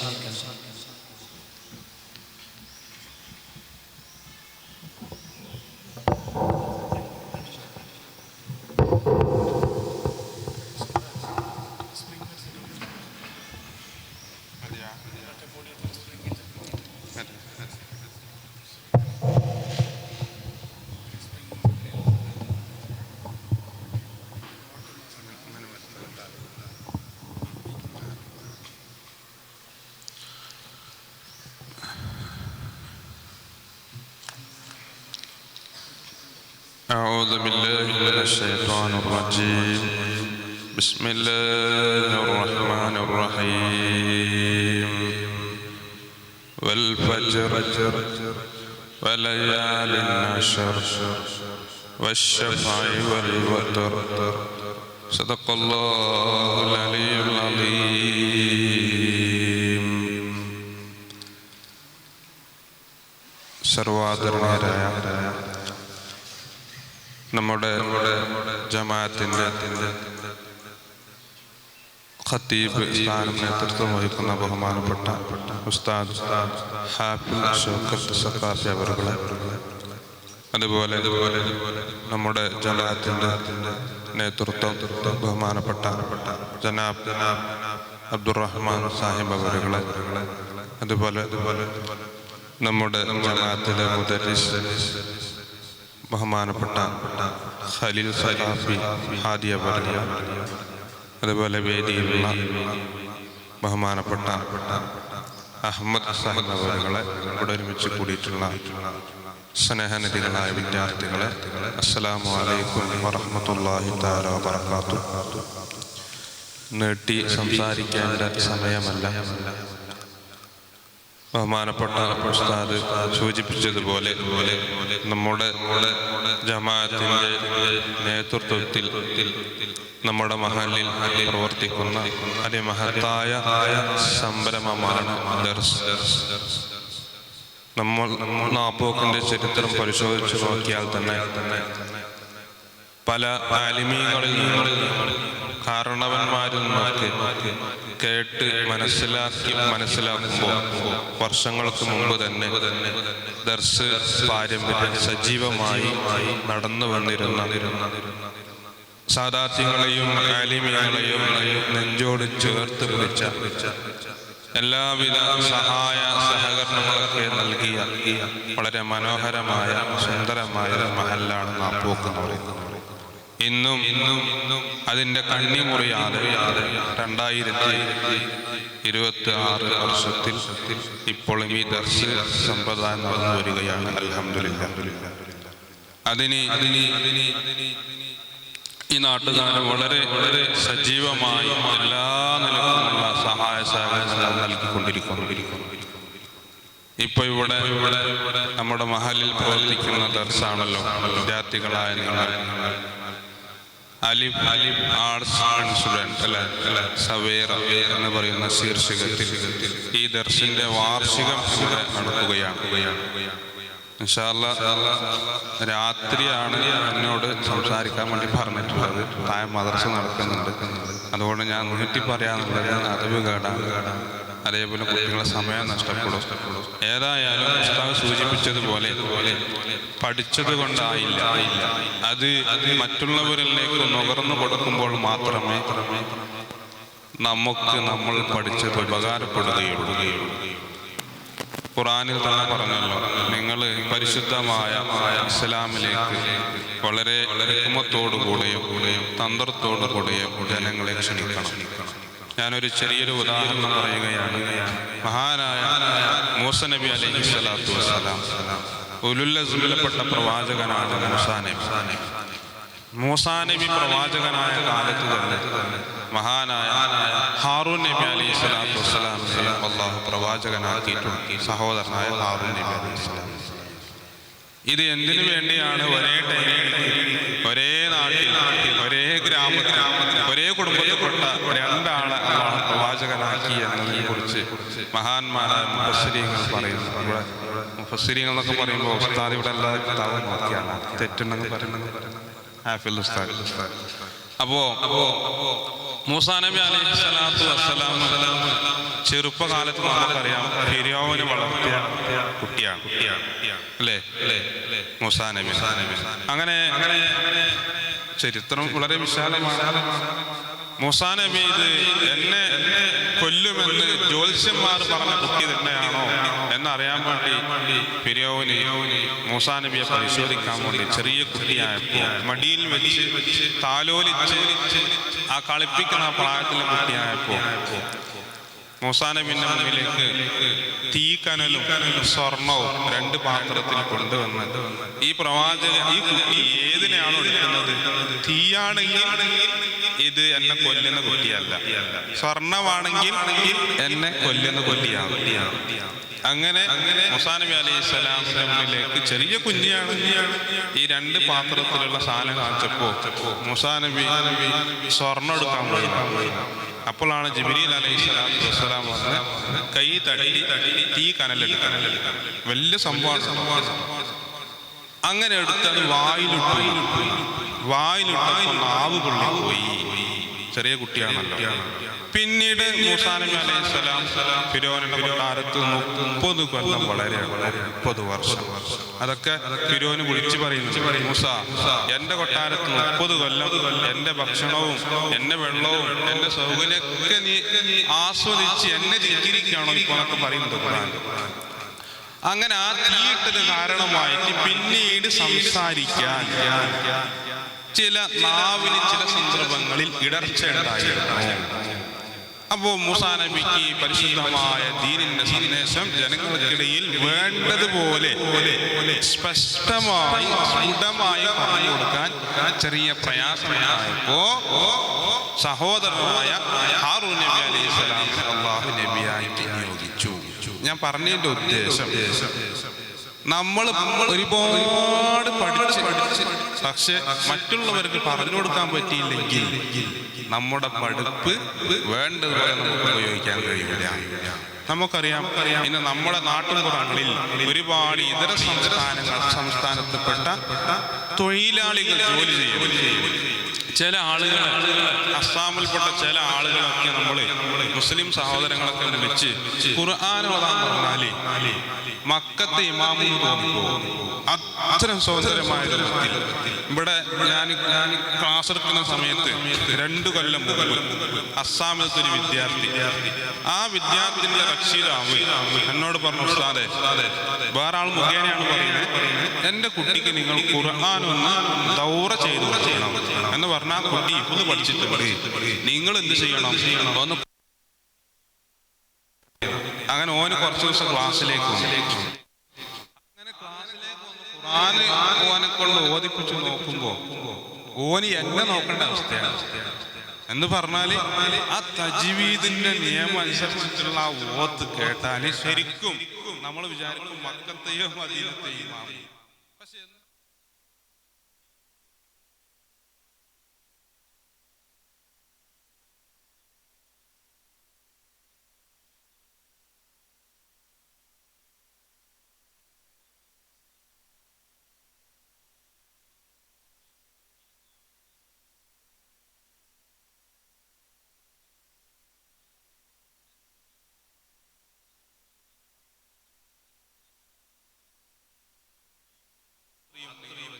أعوذ بالله من الشيطان الرجيم بسم الله الرحمن الرحيم والفجر وليال عشر والشفع والوتر صدق الله العلي العظيم. സർവാദരണീയരായ നമ്മുടെ ജമാഅത്തിന്റെ ഖത്തീബ് സ്ഥാനം നേതൃത്വം വഹിക്കുന്ന ബഹുമാനപ്പെട്ട ഉസ്താദ് ഹാഫിദ് ഷൗക്കത്ത് സഖാഫി അവറുകളെ, അതുപോലെ നമ്മുടെ ജമാഅത്തിന്റെ നേതൃത്വം ബഹുമാനപ്പെട്ട ജനാബ് അബ്ദുറഹ്മാൻ സാഹിബ് അവറുകളെ, അതുപോലെ നമ്മുടെ ജമാഅത്തിലെ മുദരിസ് ബഹുമാനപ്പെട്ട ഖലീൽ സഖാഫി ഹാദി അവറുകൾ, അതുപോലെ വേദിയിലുള്ള ബഹുമാനപ്പെട്ട അഹമ്മദ് സാഹിബ് അവറുകളെ, ഇവിടെ ഒരുമിച്ച് കൂടിയിട്ടുള്ള സ്നേഹനിധികളായ വിദ്യാർത്ഥികളെ, അസ്സലാമു അലൈക്കും വറഹ്മത്തുള്ളാഹി തആല വബറകാതുഹു. നീട്ടി സംസാരിക്കേണ്ട സമയമല്ല. ബഹുമാനപ്പെട്ട ഉസ്താദ് സൂചിപ്പിച്ചതുപോലെ നമ്മുടെ ജമാഅത്തിന്റെ നേതൃത്വത്തിൽ നമ്മുടെ മഹല്ലിൽ പ്രവർത്തിക്കുന്ന അതിമഹത്തായ സംരംഭമാണ് ദർസ്. നമ്മൾ നാപ്പോക്കിന്റെ ചരിത്രം പരിശോധിച്ചു നോക്കിയാൽ തന്നെ പല ആലിമീങ്ങളിൽ നിന്നും കാരണവന്മാരിൽ നിന്നൊക്കെ കേട്ട് മനസ്സിലാക്കുമ്പോൾ വർഷങ്ങൾക്ക് മുമ്പ് തന്നെ ദർസ് പാരമ്പര്യം സജീവമായി നടന്നു വന്നിരുന്ന സാദാത്യങ്ങളെയും ആലിമീങ്ങളെയും നെഞ്ചോട് ചേർത്ത് പിടിച്ച എല്ലാവിധ സഹായ സഹകരണങ്ങളൊക്കെ നൽകിയ വളരെ മനോഹരമായ സുന്ദരമായ മഹല്ലാണ് നാപ്പോക്ക് എന്ന് പറയുന്നത്. ഇന്നും അതിൻ്റെ കണ്ണിമുറിയാതെ 2026 വർഷത്തിൽ ഇപ്പോഴും ഈ ദർസ് സമ്പ്രദായം നടന്നു വരികയാണ്. അൽഹംദുലില്ലാഹ്. അതിന് ഈ നാട്ടുകാരൻ വളരെ സജീവമായി എല്ലാ നിലക്കുമുള്ള സഹായ സഹകരണങ്ങൾ നൽകിക്കൊണ്ടിരിക്കുന്നു. ഇപ്പൊ ഇവിടെ നമ്മുടെ മഹലിൽ പ്രവർത്തിക്കുന്ന ദർസാണല്ലോ വിദ്യാർത്ഥികളായ നിങ്ങൾ അലിഫ് ആർട്സ് ആൻഡ് സ്റ്റുഡൻറ് അല്ലെ സവേറ എന്ന് പറയുന്ന ശീർഷകത്തിൽ ഈ ദർസിന്റെ വാർഷികം ഇവിടെ നടക്കുകയാണ്. ഇൻഷാ അല്ലാഹ് രാത്രിയാണ് എന്നോട് സംസാരിക്കാൻ വേണ്ടി പറഞ്ഞിട്ടുള്ളത്. താഴെ മദ്രസ നടക്കുന്നുണ്ട്, അതുകൊണ്ട് ഞാൻ നീട്ടി പറയാനുള്ളത് അറിവ് കേടാണ്. അതേപോലെ കുട്ടികളെ സമയം നഷ്ടപ്പെടും. ഏതായാലും ഉസ്താദ് സൂചിപ്പിച്ചതുപോലെ പഠിച്ചത് കൊണ്ടായില്ല, അത് മറ്റുള്ളവരിലേക്ക് നുകർന്നു കൊടുക്കുമ്പോൾ മാത്രമേ നമ്മൾ പഠിച്ചത് ഉപകാരപ്പെടുകയുള്ളൂ. ഖുർആനിൽ തന്നെ പറഞ്ഞല്ലോ, നിങ്ങൾ പരിശുദ്ധമായ ഇസ്ലാമിലേക്ക് വളരെ ഹിക്മത്തോടുകൂടെയും തന്ത്രത്തോടുകൂടെയും ജനങ്ങളെ ക്ഷണിക്കണം. ഞാനൊരു ചെറിയൊരു ഉദാഹരണം പറയുകയാണ്. മഹാനായ മൂസ നബി അലൈഹി സ്വലാത്തു വസ്സലാം ഉലുൽ അസ്മിൽപ്പെട്ട പ്രവാചകനാണ് മൂസാ നബി പ്രവാചകനായ കാലത്ത് തന്നെ മഹാനായ ഹാറൂൻ നബി അലൈഹി സ്വലാത്തു വസ്സലാമിനെ അല്ലാഹു പ്രവാചകനാക്കിയിട്ടുണ്ട്. സഹോദരനായ ഹാറൂൻ നബി അലൈഹി സ്വലാം. ഇത് എന്തിനു വേണ്ടിയാണ് ഒരേ ടൈമിൽ ഒരേ നാട്ടിൽ ഒരേ ഗ്രാമത്തിൽ ഒരേ കുടുംബത്തിൽപ്പെട്ട രണ്ടാളെ അല്ലാഹു പ്രവാചകനാക്കി എന്നതിനെ കുറിച്ച് മഹാന്മാരായ മുഫസ്സിരീങ്ങൾ പറയുന്നു. ഇവിടെ മുഫസ്സിരീങ്ങൾ എന്നൊക്കെ പറയുമ്പോൾ ഉസ്താദ് ഇവിടെ എല്ലാ കിതാബും നോക്കിയാണ് തെറ്റുണ്ടെന്ന് പറയുന്നത് ഹാഫിദ് ഉസ്താദ്. അപ്പോ മൂസാ നബി അലൈഹി സ്വലാത്തു വസ്സലാം ചെറുപ്പകാലത്ത് നമുക്കറിയാം ഫിർഔനെ വളർത്തിയ കുട്ടിയാണ് അല്ലേ മൂസാ നബി. അങ്ങനെ ചരിത്രം വളരെ വിശാലമാണ്. മൂസാ നബി ഇത് എന്നെ കൊല്ലുമെന്ന് ജ്യോത്സ്യന്മാർ പറഞ്ഞ കുട്ടി തന്നെയാണോ എന്നറിയാൻ വേണ്ടി ഫിർഔന് മൂസാ നബിയെ പരിശോധിക്കാൻ വേണ്ടി ചെറിയ കുട്ടിയായപ്പോൾ മടിയിൽ വെച്ച് താലോലിച്ച് ആ കളിപ്പിക്കുന്ന പ്രായത്തിലെ കുട്ടിയായപ്പോൾ മൂസാ നബിയുടെ മുന്നിലേക്ക് തീ കനലും സ്വർണവും 2 പാത്രത്തിൽ കൊണ്ടുവന്ന് ഈ പ്രവാചകൻ ഈ കുട്ടി ഏതിനെയാണോ എടുക്കുന്നത്, തീയാണെങ്കിൽ ഇത് എന്നെ കൊല്ലുന്ന കുട്ടിയല്ല, സ്വർണമാണെങ്കിൽ എന്നെ കൊല്ലുന്ന കുട്ടിയാണ്. അങ്ങനെ മൂസാ നബി അലൈഹി സ്വലാമിന്റെ മുന്നിലേക്ക് ചെറിയ കുഞ്ഞിയാണ് ഈ 2 പാത്രത്തിലുള്ള സാധനം കാണിച്ചപ്പോ മൂസാ നബി സ്വർണം എടുക്കാൻ പോയി. അപ്പോഴാണ് ജിബ്രീൽ അലൈഹി സ്വലാത്തു വസ്സലാം വന്ന് കൈ തട്ടി തീ കനലെടുക്കാൻ. വലിയ സംഭവമാണ്. അങ്ങനെ എടുത്തത് വായിലിട്ടപ്പോൾ നാവ് പൊള്ളിപ്പോയി. ചെറിയ കുട്ടിയാണല്ലോ. പിന്നീട് മൂസാ നബി അലൈഹി സ്വലാം ഫിർഔനിന്റെ കൊട്ടാരത്ത് 30 കൊല്ലം വളരെ 30 വർഷം. അതൊക്കെ ഫിർഔന് വിളിച്ചു പറയുന്നു, മൂസ എന്റെ കൊട്ടാരത്ത് 30 കൊല്ലം എന്റെ ഭക്ഷണവും എന്റെ വെള്ളവും എന്റെ സൗകര്യമൊക്കെ നീ ആസ്വദിച്ച് എന്നെ ധിക്കരിക്കുകയാണോ ഇപ്പൊ എന്നൊക്കെ പറയുന്നത് ഖുർആൻ. അങ്ങനെ ആ തീയിട്ടത് കാരണമായിട്ട് പിന്നീട് സംസാരിക്കാൻ നാവിന് ചില സന്ദർഭങ്ങളിൽ ഇടർച്ച ഉണ്ടായിരുന്നു. അപ്പോ മൂസാ നബിക്ക് പരിശുദ്ധമായ ദീനിന്റെ സന്ദേശം ജനങ്ങൾക്കിടയിൽ വേണ്ടതുപോലെ സ്പഷ്ടമായി സ്ഫുടമായി പറഞ്ഞു കൊടുക്കാൻ ചെറിയ പ്രയാസമായപ്പോ സഹോദരനായ ഹാറൂൻ നബി അലൈഹി സ്വലാമിനെ അല്ലാഹു നബിയായിട്ട് നിയോഗിച്ചു. ഞാൻ പറഞ്ഞതിന്റെ ഉദ്ദേശം, നമ്മൾ ഒരുപാട് പഠിച്ച് പക്ഷെ മറ്റുള്ളവർക്ക് പറഞ്ഞു കൊടുക്കാൻ പറ്റിയില്ലെങ്കിൽ നമ്മുടെ പഠിപ്പ് വേണ്ടതുപോലെ നമുക്ക് ഉപയോഗിക്കാൻ കഴിയില്ല. നമുക്കറിയാം, ഇന്ന് നമ്മുടെ നാട്ടുപുറങ്ങളിൽ ഒരുപാട് ഇതര സംസ്ഥാനത്തിൽപ്പെട്ട തൊഴിലാളികൾ ജോലി ചെയ്യും. ചില ആളുകൾ, അസ്സാമിൽപ്പെട്ട ചില ആളുകളൊക്കെ നമ്മള് മുസ്ലിം സഹോദരങ്ങളൊക്കെ വിളിച്ച് ഖുർആൻ ഓതാൻ പറഞ്ഞാല് മക്കത്തെ ഇമാമുന്ന് തോന്നിപ്പോകും. അത്തരം സഹോദരമായ ഇവിടെ ഞാൻ ക്ലാസ് എടുക്കുന്ന സമയത്ത് 2 കൊല്ലം മുമ്പ് അസ്സാമിലത്തെ ഒരു വിദ്യാർത്ഥി, ആ വിദ്യാർത്ഥിന്റെ രക്ഷിതാവ് എന്നോട് പറഞ്ഞു, ഉസ്താദേ വേറെ ആൾ മുഖേനയാണ് പറയുന്നത്, എന്റെ കുട്ടിക്ക് നിങ്ങൾ ഖുർആൻ ഒന്ന് ദൗറ ചെയ്തു കൊടുക്കണം എന്ന് പറഞ്ഞാൽ കുട്ടി ഇന്ന് പഠിച്ചിട്ടുണ്ട്, നിങ്ങൾ എന്ത് ചെയ്യണം ഒന്ന്. അങ്ങനെ ഓന് കുറച്ച് ദിവസം ക്ലാസ്സിലേക്ക് അങ്ങനെ ക്ലാസ്സിലേക്ക് ഖുർആന് ഓനെ കൊണ്ട് ഓതിപ്പിച്ചു നോക്കുമ്പോ ഓന് എന്നെ നോക്കേണ്ട അവസ്ഥയാണ്. എന്ന് പറഞ്ഞാല് ആ തജ്വീദിന്റെ നിയമം അനുസരിച്ചിട്ടുള്ള ആ ഓത്ത് കേട്ടാല് ശരിക്കും നമ്മൾ വിചാരിക്കും മക്കത്തെയോ മദീനത്തെയോ ഇമാം. പക്ഷെ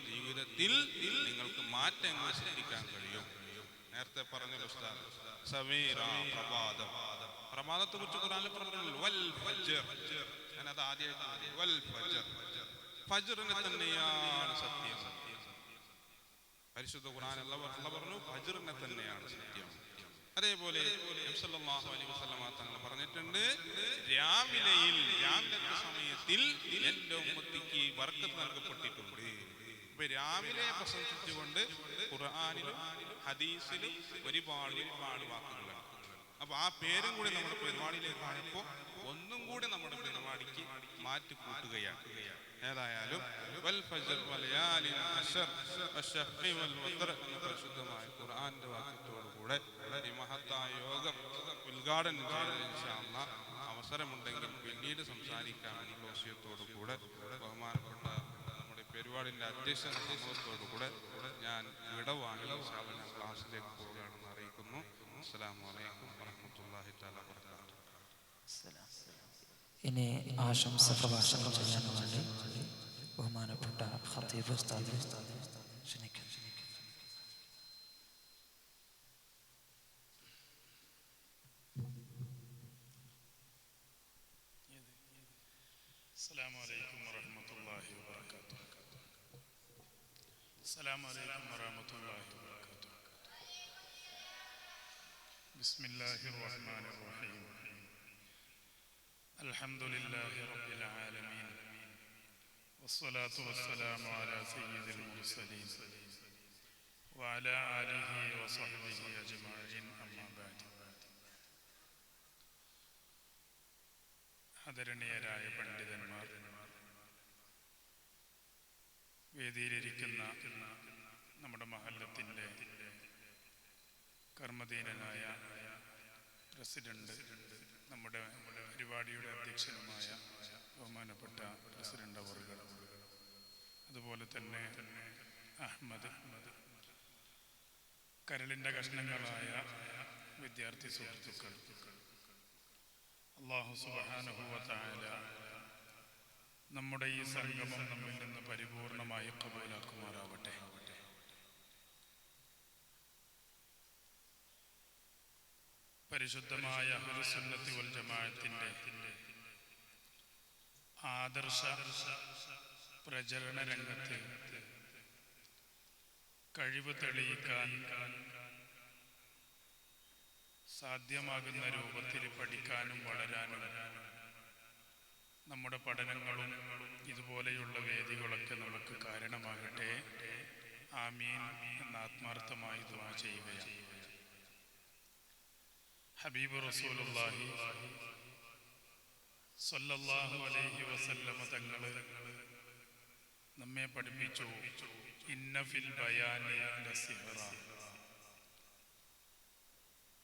ജീവിതത്തിൽ നിങ്ങൾക്ക് മാറ്റങ്ങൾ സൃഷ്ടിക്കാൻ കഴിയും. നേരത്തെ പറഞ്ഞല്ലോ ഉസ്താദ്, സമീറ പ്രഭാതം, പ്രഭാതത്തെ കുറിച്ച് ഖുർആനിൽ പറഞ്ഞിട്ടുള്ളൂ, വൽ ഫജ്ർ. ഞാനത് ആദ്യമായിട്ട് വൽ ഫജ്ർ, ഫജ്റിനെ തന്നെയാണ് സത്യം. പരിശുദ്ധ ഖുർആനിൽ അല്ലാഹു പറഞ്ഞു ഫജ്റിനെ തന്നെയാണ് സത്യം. അതേപോലെ നബി സല്ലല്ലാഹു അലൈഹി വസല്ലമ തങ്ങൾ പറഞ്ഞിട്ടുണ്ട്, രാവിലത്തെ സമയത്തിൽ എൻ്റെ ഉമ്മത്തിക്ക് ബർക്കത്ത് നൽകപ്പെട്ടിട്ടുണ്ട്. ഇപ്പൊ രാവിലെ പ്രശംസിച്ചുകൊണ്ട് ഖുർആനിലും ഹദീസിലും ഒരുപാട് വാക്കുകളുണ്ട്. അപ്പൊ ആ പേരും കൂടി നമ്മുടെ പരിപാടിയിലേക്ക് ആയപ്പോ ഒന്നും കൂടി നമ്മുടെ പരിപാടിക്ക് മാറ്റി കൂട്ടുകയാണ്. ഏതായാലും വൽ ഫജ്ർ വലയാലിൻ അശ്ർ വശഫി വൽ വത്ർ എന്ന പരിശുദ്ധമായ ഖുർആന്റെ വാക്യത്തോടുകൂടെ ഈ മഹത്തായ യോഗം ഉദ്ഘാടനം ചെയ്ത് ഇൻഷാ അല്ലാഹ് അവസരമുണ്ടെങ്കിൽ പിന്നീട് സംസാരിക്കാമെന്നുള്ള വസിയത്തോടു കൂടെ ബഹുമാനപ്പെട്ട നമ്മുടെ പരിപാടിന്റെ അധ്യക്ഷൻ സമ്മതത്തോടുകൂടെ ഞാൻ വിടവാങ്ങി ഞാൻ ക്ലാസ്സിലേക്ക് പോവുകയാണെന്ന് അറിയിക്കുന്നു. അസ്സലാമു അലൈക്കും വറഹ്മത്തുള്ളാഹി തആല വബറകാതുഹു. ഇനി ആശംസ പ്രഭാഷണം ചെയ്യാൻ വേണ്ടി ബഹുമാനപ്പെട്ട ഖത്തീബ് ഉസ്താദ് ക്ഷണിക്കുന്നു. السلام عليكم ورحمة الله وبركاته. السلام عليكم ورحمة الله وبركاته. بسم الله الرحمن الرحيم. الحمد لله رب العالمين، والصلاة والسلام على سيد المرسلين وعلى آله وصحبه أجمعين. أما بعد. ആദരണീയരായ പണ്ഡിതന്മാർ, വേദിയിലിരിക്കുന്ന നമ്മുടെ മഹല്ലത്തിൻ്റെ കർമ്മധീരനായ പ്രസിഡന്റ്, നമ്മുടെ പരിപാടിയുടെ അധ്യക്ഷനുമായ ബഹുമാനപ്പെട്ട പ്രസിഡന്റ് അവറുകൾ, അതുപോലെ തന്നെ അഹമ്മദ്, കരളിൻ്റെ കഷ്ണങ്ങളായ വിദ്യാർത്ഥി സുഹൃത്തുക്കൾ, അല്ലാഹു സുബ്ഹാനഹു വ തആല നമ്മുടെ ഈ സംഗമം നമ്മിൽ നിന്ന് പരിപൂർണമായി ഖബൂലാക്കുമാറാവട്ടെ. പരിശുദ്ധമായ അഹ്ലുസുന്നത്തി വൽ ജമാഅത്തിന്റെ ആദർശ പ്രചരണ രംഗത്ത് കഴിവ് തെളിയിക്കാൻ സാധ്യമാകുന്ന രൂപത്തിൽ പഠിക്കാനും വളരാനും നമ്മുടെ പഠനങ്ങളും ഇതുപോലെയുള്ള വേദികളൊക്കെ നമുക്ക് കാരണമാകട്ടെ. ആമീൻ എന്ന് ആത്മാർത്ഥമായി ദുആ ചെയ്യുകയാണ്. ഹബീബ് റസൂലുള്ളാഹി സ്വല്ലല്ലാഹു അലൈഹി വസല്ലമ തങ്ങൾ നമ്മെ പഠിപ്പിച്ചു, ഇന്ന ഫിൽ ബയാനി ലസിഹ്റ.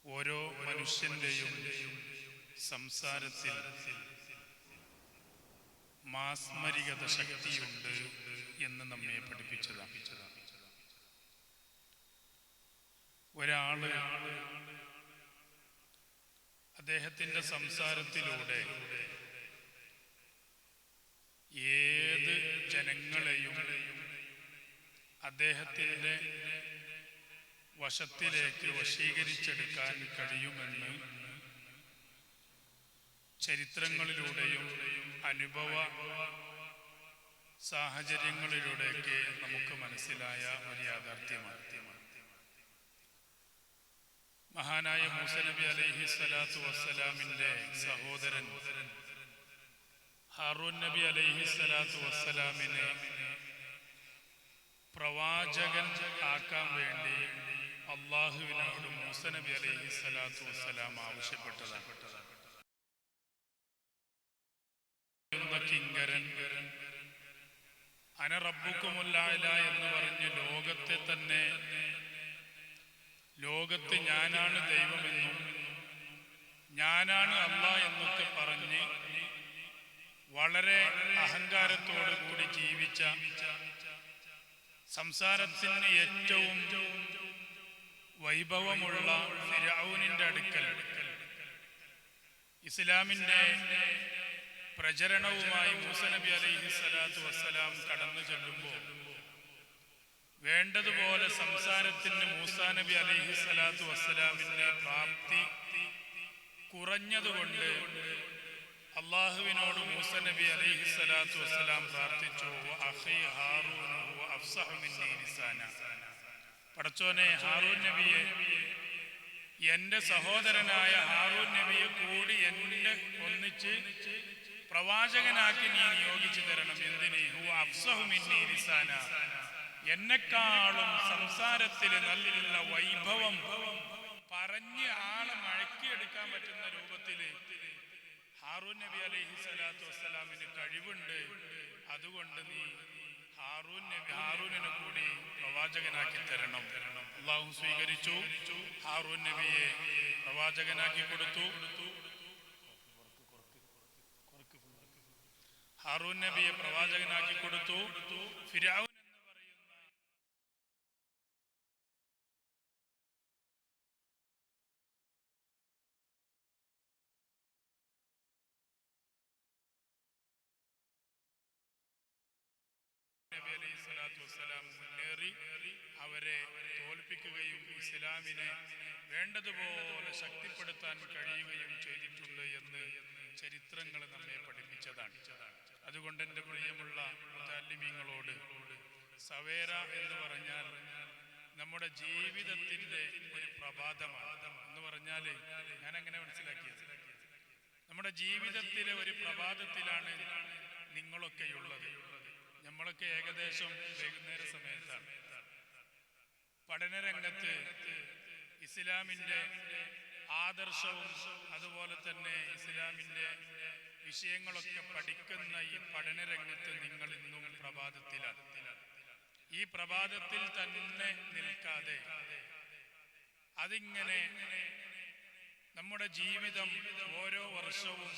ഓരോ മനുഷ്യന്റെയും സംസാരത്തിൽ മാസ്മരികത ശക്തിയുണ്ട് എന്ന് നമ്മെ പഠിപ്പിച്ചതാണ്. ഒരാള് അദ്ദേഹത്തിന്റെ സംസാരത്തിലൂടെ ഏത് ജനങ്ങളെയും അദ്ദേഹത്തിന്റെ വശത്തിലേക്ക് വശീകരിച്ചെടുക്കാൻ കഴിയുമെന്ന് ചരിത്രങ്ങളിലൂടെയും അനുഭവ സാഹചര്യങ്ങളിലൂടെയൊക്കെ നമുക്ക് മനസ്സിലായ ഒരു യാഥാർത്ഥ്യമാണ്. മഹാനായ മൂസ നബി അലൈഹി സ്വലാത്തു വസ്സലാമിന്റെ സഹോദരൻ ഹാറൂൻ നബി അലൈഹി സ്വലാത്തു വസ്സലാമിനെ പ്രവാചകൻ ആക്കാൻ വേണ്ടി അള്ളാഹുവിനോട് മൂസ നബി അലൈഹി സ്വലാത്തു വസ്സലാം ആവശ്യപ്പെട്ടതാണ്. കിങ്കരൻ അന റബ്ബുക്കുമുൽ അഅ്ല എന്ന് പറഞ്ഞ് ലോകത്ത് ഞാനാണ് ദൈവമെന്നും ഞാനാണ് അല്ലാഹ് എന്നൊക്കെ പറഞ്ഞ് വളരെ അഹങ്കാരത്തോടു കൂടി ജീവിച്ച, സംസാരത്തിന് ഏറ്റവും വൈഭവമുള്ള ഫിർഔനിന്റെ അടുക്കൽ ഇസ്ലാമിന്റെ പ്രചരണവുമായി മൂസ നബി അലൈഹി സ്വലാത്തു വസ്സലാം കടന്നു ചെല്ലുമ്പോൾ വേണ്ടതുപോലെ സംസാരത്തിന് മൂസാ നബി അലൈഹി സ്വലാത്തു വസ്സലാമിന്റെ പ്രാപ്തി കുറഞ്ഞതുകൊണ്ട് അള്ളാഹുവിനോട് മൂസ നബി അലൈഹി സ്വലാത്തു വസ്സലാം പ്രാർത്ഥിച്ചു, അഖീ ഹാറൂൻ ഹുവ അഫ്സഹു മിന്നീ ലിസാന. പടച്ചോനെ, ഹാറൂൻ നബിയെ, എന്റെ സഹോദരനായ ഹാറൂൻ നബിയെ കൂടി എന്നെ ഒന്നിച്ച് പ്രവാചകനാക്കി നീ നിയോഗിച്ചു തരണം. എന്തിന്? ഹുവ അഫ്സഹു മിന്നീ ലിസാന, എന്നെക്കാളും സംസാരത്തിൽ നല്ല വൈഭവം പറഞ്ഞ് ആളെ മഴക്കിയെടുക്കാൻ പറ്റുന്ന രൂപത്തില് ഹാറൂൻ നബി അലൈഹി സ്വലാത്തു വസ്സലാമിന് കഴിവുണ്ട്. അതുകൊണ്ട് നീ ഹാറൂനിനെ കൂടി പ്രവാചകനാക്കി തരണം. അള്ളാഹു സ്വീകരിച്ചു. ഹാറൂൻ നബിയെ പ്രവാചകനാക്കി കൊടുത്തു. ഹാറൂൻ നബിയെ പ്രവാചകനാക്കി കൊടുത്തു. ഫിർഔൻ നബി അലൈഹി സ്വലാത്തു വസ്സലാം മുന്നേറി അവരെ തോൽപ്പിക്കുകയും ഇസ്ലാമിനെ വേണ്ടതുപോലെ ശക്തിപ്പെടുത്താൻ കഴിയുകയും ചെയ്തിട്ടുണ്ട് എന്ന് ചരിത്രങ്ങൾ നമ്മെ പഠിപ്പിച്ചതാണ്. അതുകൊണ്ട് എൻ്റെ പ്രിയമുള്ള മുതല്ലിമീങ്ങളോട്, സവേര എന്ന് പറഞ്ഞാൽ നമ്മുടെ ജീവിതത്തിൻ്റെ ഒരു പ്രഭാതമാണ് എന്ന് പറഞ്ഞാൽ ഞാൻ അങ്ങനെ മനസ്സിലാക്കിയത്. നമ്മുടെ ജീവിതത്തിലെ ഒരു പ്രഭാതത്തിലാണ് നിങ്ങളൊക്കെയുള്ളത്. നമ്മളൊക്കെ ഏകദേശം വൈകുന്നേര സമയത്താണ് പഠനരംഗത്ത് ഇസ്ലാമിൻ്റെ ആദർശവും അതുപോലെ തന്നെ ഇസ്ലാമിൻ്റെ വിഷയങ്ങളൊക്കെ പഠിക്കുന്ന ഈ പഠനരംഗത്ത് നിങ്ങൾ ഇന്നും പ്രഭാതത്തിലാണ്. ഈ പ്രഭാതത്തിൽ തന്നെ നിൽക്കാതെ അതിങ്ങനെ നമ്മുടെ ജീവിതം ഓരോ വർഷവും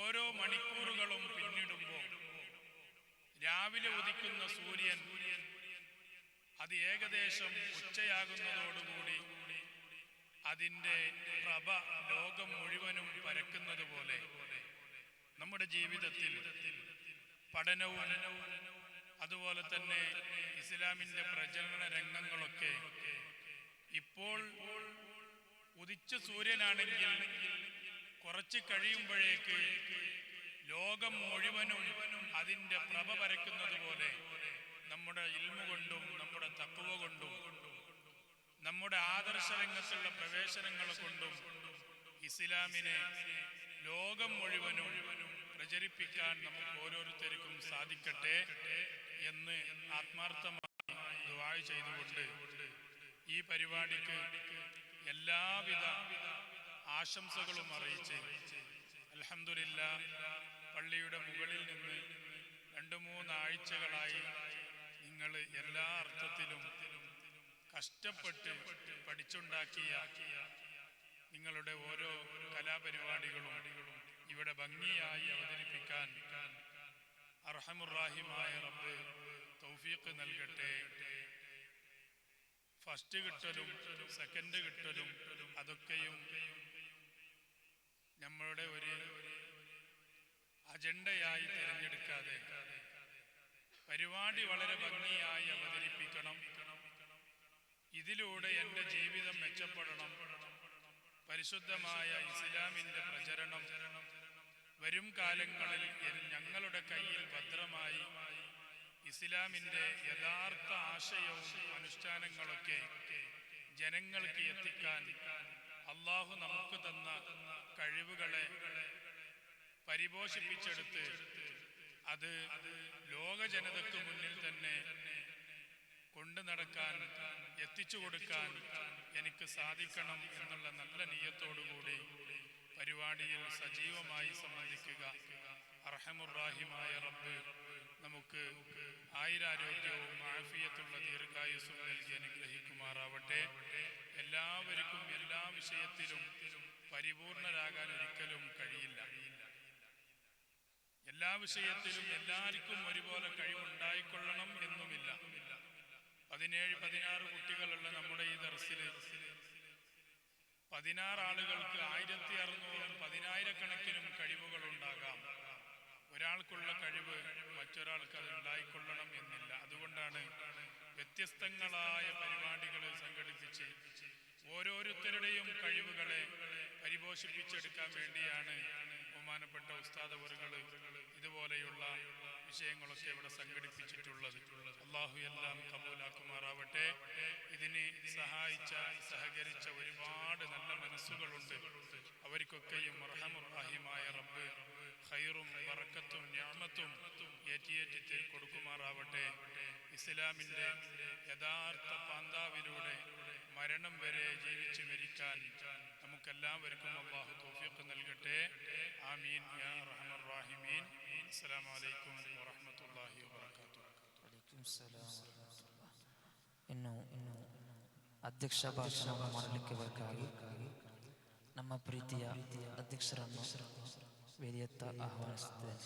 ഓരോ മണിക്കൂറുകളും പിന്നിടുമ്പോൾ രാവിലെ ഉദിക്കുന്ന സൂര്യൻ അത് ഏകദേശം ഉച്ചയാകുന്നതോടുകൂടി അതിൻ്റെ പ്രഭ ലോകം മുഴുവനും പരക്കുന്നത് പോലെ നമ്മുടെ ജീവിതത്തിൽ പഠനവും അതുപോലെ തന്നെ ഇസ്ലാമിൻ്റെ പ്രചരണ രംഗങ്ങളൊക്കെ ഇപ്പോൾ ഉദിച്ച സൂര്യനാണെങ്കിൽ കുറച്ച് കഴിയുമ്പോഴേക്ക് ലോകം മുഴുവനും അതിൻ്റെ പ്രഭ പരക്കുന്നത് പോലെ നമ്മുടെ ഇൽമു കൊണ്ടും നമ്മുടെ തഖ്വ കൊണ്ടും നമ്മുടെ ആദർശ രംഗത്തുള്ള പ്രവേശനങ്ങളെ കൊണ്ടും ഇസ്ലാമിനെ ലോകം മുഴുവനും പ്രചരിപ്പിക്കാൻ നമുക്ക് ഓരോരുത്തർക്കും സാധിക്കട്ടെ എന്ന് ആത്മാർത്ഥമായി ദുആ ചെയ്തുകൊണ്ട് ഈ പരിപാടിക്ക് എല്ലാവിധ ആശംസകളും അറിയിച്ച് അൽഹംദുലില്ലാഹ് പള്ളിയുടെ മുകളിൽ നിന്ന് 2-3 ആഴ്ചകളായി നിങ്ങൾ എല്ലാ അർത്ഥത്തിലും കഷ്ടപ്പെട്ട് പഠിച്ചുണ്ടാക്കിയ നിങ്ങളുടെ ഓരോ കലാപരിപാടികളും ഇവിടെ ഭംഗിയായി അവതരിപ്പിക്കാൻ അർഹമുർ-റഹീമായ റബ്ബ് തൗഫീഖ് നൽകട്ടെ. ഫസ്റ്റ് കിട്ടലും സെക്കൻഡ് കിട്ടലും അതൊക്കെയും നമ്മളുടെ ഒരു അജണ്ടയായി തിരഞ്ഞെടുക്കാതെ പരിപാടി വളരെ ഭംഗിയായി അവതരിപ്പിക്കണം. ഇതിലൂടെ എൻ്റെ ജീവിതം മെച്ചപ്പെടണം. പരിശുദ്ധമായ ഇസ്ലാമിൻ്റെ പ്രചരണം വരും കാലങ്ങളിൽ ഞങ്ങളുടെ കയ്യിൽ ഭദ്രമായി ഇസ്ലാമിൻ്റെ യഥാർത്ഥ ആശയവും അനുഷ്ഠാനങ്ങളൊക്കെ ജനങ്ങൾക്ക് എത്തിക്കാൻ അള്ളാഹു നമുക്ക് തന്ന കഴിവുകളെ പരിപോഷിപ്പിച്ചെടുത്ത് അത് ലോക ജനതയ്ക്ക് മുന്നിൽ തന്നെ കൊണ്ടു നടക്കാൻ എത്തിച്ചു കൊടുക്കാൻ എനിക്ക് സാധിക്കണം എന്നുള്ള നല്ല നിയ്യത്തോടുകൂടി പരിപാടിയിൽ സജീവമായി സംബന്ധിക്കുക. അർഹമുർ-റഹീമായ റബ്ബ് നമുക്ക് ആയുരാരോഗ്യവും ആഫിയത്തുള്ള ദീർഘായുസ്സും നൽകി അനുഗ്രഹിക്കുമാറാവട്ടെ. എല്ലാവർക്കും എല്ലാ വിഷയത്തിലും പരിപൂർണരാകാൻ ഒരിക്കലും കഴിയില്ല. എല്ലാ വിഷയത്തിലും എല്ലാവർക്കും ഒരുപോലെ കഴിവുണ്ടായിക്കൊള്ളണം എന്നുമില്ല. 17-16 കുട്ടികളുള്ള നമ്മുടെ ഈ ദർസിൽ 16 ആളുകൾക്ക് 1600-ഉം 10,000-കണക്കിനും കഴിവുകൾ ഉണ്ടാകാം. ഒരാൾക്കുള്ള കഴിവ് മറ്റൊരാൾക്ക് അത് ഉണ്ടായിക്കൊള്ളണം എന്നില്ല. അതുകൊണ്ടാണ് വ്യത്യസ്തങ്ങളായ പരിപാടികൾ സംഘടിപ്പിച്ച് ഓരോരുത്തരുടെയും കഴിവുകളെ പരിപോഷിപ്പിച്ചെടുക്കാൻ വേണ്ടിയാണ് ബഹുമാനപ്പെട്ട ഉസ്താദ് അവറുകൾ ഇതുപോലെയുള്ള വിഷയങ്ങളൊക്കെ ഇവിടെ സംഘടിപ്പിച്ചിട്ടുള്ളത്. അള്ളാഹു എല്ലാം കബൂലാക്കുമാറാവട്ടെ. ഇതിന് സഹകരിച്ച ഒരുപാട് നല്ല മനസ്സുകളുണ്ട്. അവർക്കൊക്കെയും അർഹമുർ-റഹീമായ റബ്ബ് ഖൈറും ബറക്കത്തും നിഅമത്തും ഏറ്റിയേറ്റി കൊടുക്കുമാറാവട്ടെ. ഇസ്ലാമിൻ്റെ യഥാർത്ഥ പാന്താവിലൂടെ മരണം വരെ ജീവിച്ചു മരിക്കാൻ നമുക്കെല്ലാവർക്കും അല്ലാഹു തൗഫീഖ് നൽകട്ടെ. ആമീൻ യാ അർഹമർ റഹീമീൻ. അസ്സലാമു അലൈക്കും വറഹ്മത്തുള്ളാഹി വബറകാതുഹു. വലൈക്കും സലാം ವರಹಮತುಲ್ಲಾಹಿ. ಇನ್ನು ಅಧ್ಯಕ್ಷ ಭಾಷಣ ಮಾಡಲಿಕ್ಕೆ ಬೇಕಾಗಿ ನಮ್ಮ ಪ್ರೀತಿಯ ಅಧ್ಯಕ್ಷರನ್ನು ವೇದಿಯತ್ತ ಆಹ್ವಾನಿಸುತ್ತೇನೆ.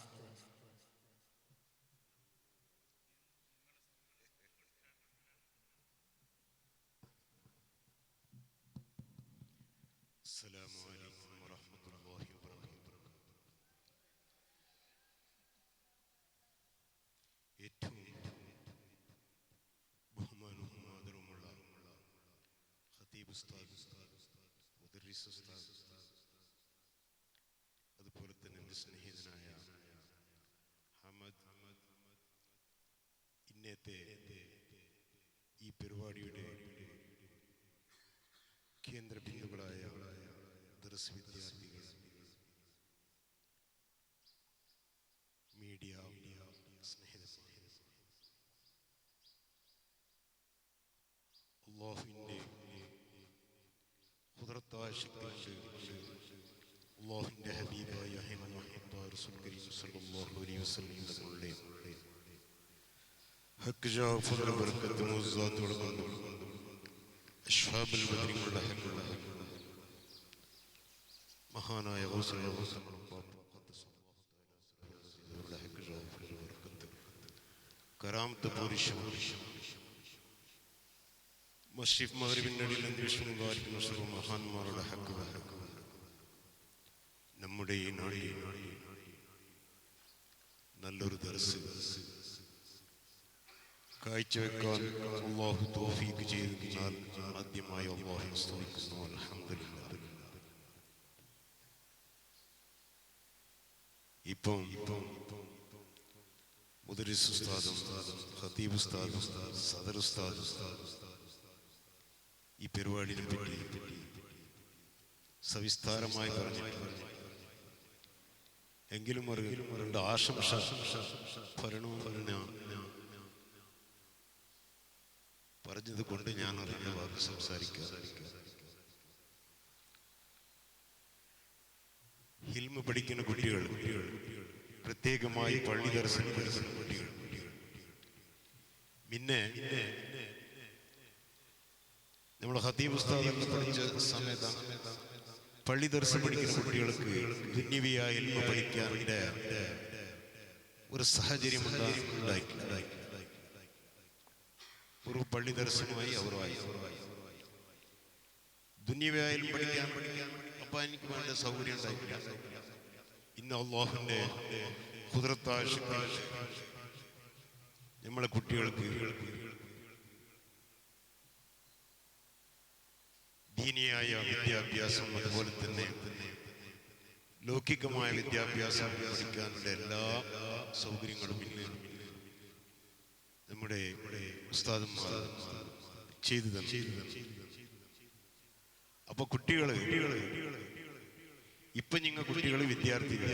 അസ്സലാമു അലൈക്കും വറഹ്മത്തുള്ളാഹി വബറകാതുഹു. ഏറ്റവും ബഹുമാനവും ആദരവുമുള്ള ഖതീബ് ഉസ്താദ്, മുദർരിസ് ഉസ്താദ്, അതുപോലെ തന്നെ എൻ്റെ സ്നേഹിതനായ ഇന്നത്തെ ഈ പരിപാടിയുടെ കേന്ദ്ര ബിന്ദുക്കളായ ദർസ് വിദ്യാർത്ഥികൾ, മീഡിയ സ്നേഹിതന്മാർ, അല്ലാഹുവിൻ്റെ ഖുദ്റത്തായ ശക്തി കൊണ്ട് അല്ലാഹുവിൻ്റെ ഹബീബായ മുഹമ്മദ് റസൂൽ കരീം സല്ലല്ലാഹു അലൈഹി വസല്ലം തങ്ങളുടെ ഹക്ക് ജാഫർ ബർക്കത്ത് മുഅസ്സസാത്തുകൾ കൊണ്ട് അശ്ഹാബുൽ ബദരിങ്ങളുടെ ഹക്കുള്ള മഹാനായ ഗൗസുൽ ആസം ഹക്ക് ജാഫർ ബർക്കത്ത് കറാമത്ത് പൂരിശം മസ്ജിദ് മഗ്രിബിന്റെ അടിയിൽ അന്വേഷണം വായിക്കുന്ന സർവ്വ മഹാന്മാരുടെ ഹക്കുള്ള നമ്മുടെ ഈ നാടിൽ നല്ലൊരു ദർസ് കാഴ്ചവെക്കാൻ അല്ലാഹു തൗഫീഖ് ചെയ്തതിനാൽ ആദ്യമായി അല്ലാഹുവിനെ സ്തുതിക്കുന്നു. അൽഹംദുലില്ലാഹ്. ഇപ്പം മുദരിസ് ഉസ്താദും ഖതീബ് ഉസ്താദും സദർ ഉസ്താദും ഈ പരിപാടിയെ പറ്റി സവിസ്താരമായി പറഞ്ഞിട്ടുണ്ട്. എങ്കിലും രണ്ട് ആശംസ ഭരണമെന്ന് പറഞ്ഞത് കൊണ്ട് ഞാൻ അറിഞ്ഞ വാക്ക് സംസാരിക്കാതെ ഹിൽമ പഠിക്കുന്ന കുട്ടികൾ, പ്രത്യേകമായി പള്ളി ദർശനം പഠിക്കുന്ന കുട്ടികൾ, പിന്നെ നമ്മുടെ ഖതീബ് ഉസ്താദ് പഠിച്ച സമയത്ത് പള്ളി ദർശനം പഠിക്കുന്ന കുട്ടികൾക്ക് ദുന്യവിയായ ഹിൽമ പഠിക്കാനുള്ള ഒരു സാഹചര്യം ഉണ്ടായി. ഒരു പള്ളി ദർശനമായി അവരുമായി ദുന്യവ്യായാലും പഠിക്കാൻ അപ്പൊ എനിക്ക് വേണ്ട സൗകര്യം ഉണ്ടായിട്ടില്ല. ഇന്ന് അല്ലാഹുവിന്റെ ഖുദ്റത്തായ ശക്തി നമ്മളെ കുട്ടികൾക്ക് ദീനിയായ വിദ്യാഭ്യാസം, അതുപോലെ തന്നെ ലൗകികമായ വിദ്യാഭ്യാസം പഠിക്കാനുള്ള എല്ലാ സൗകര്യങ്ങളും ഇന്ന് നമ്മുടെ ഉസ്താദന്മാർ ചെയ്തു തന്നെ. അപ്പൊ കുട്ടികള് ഇപ്പൊ നിങ്ങൾ കുട്ടികള് വിദ്യാർത്ഥികൾ,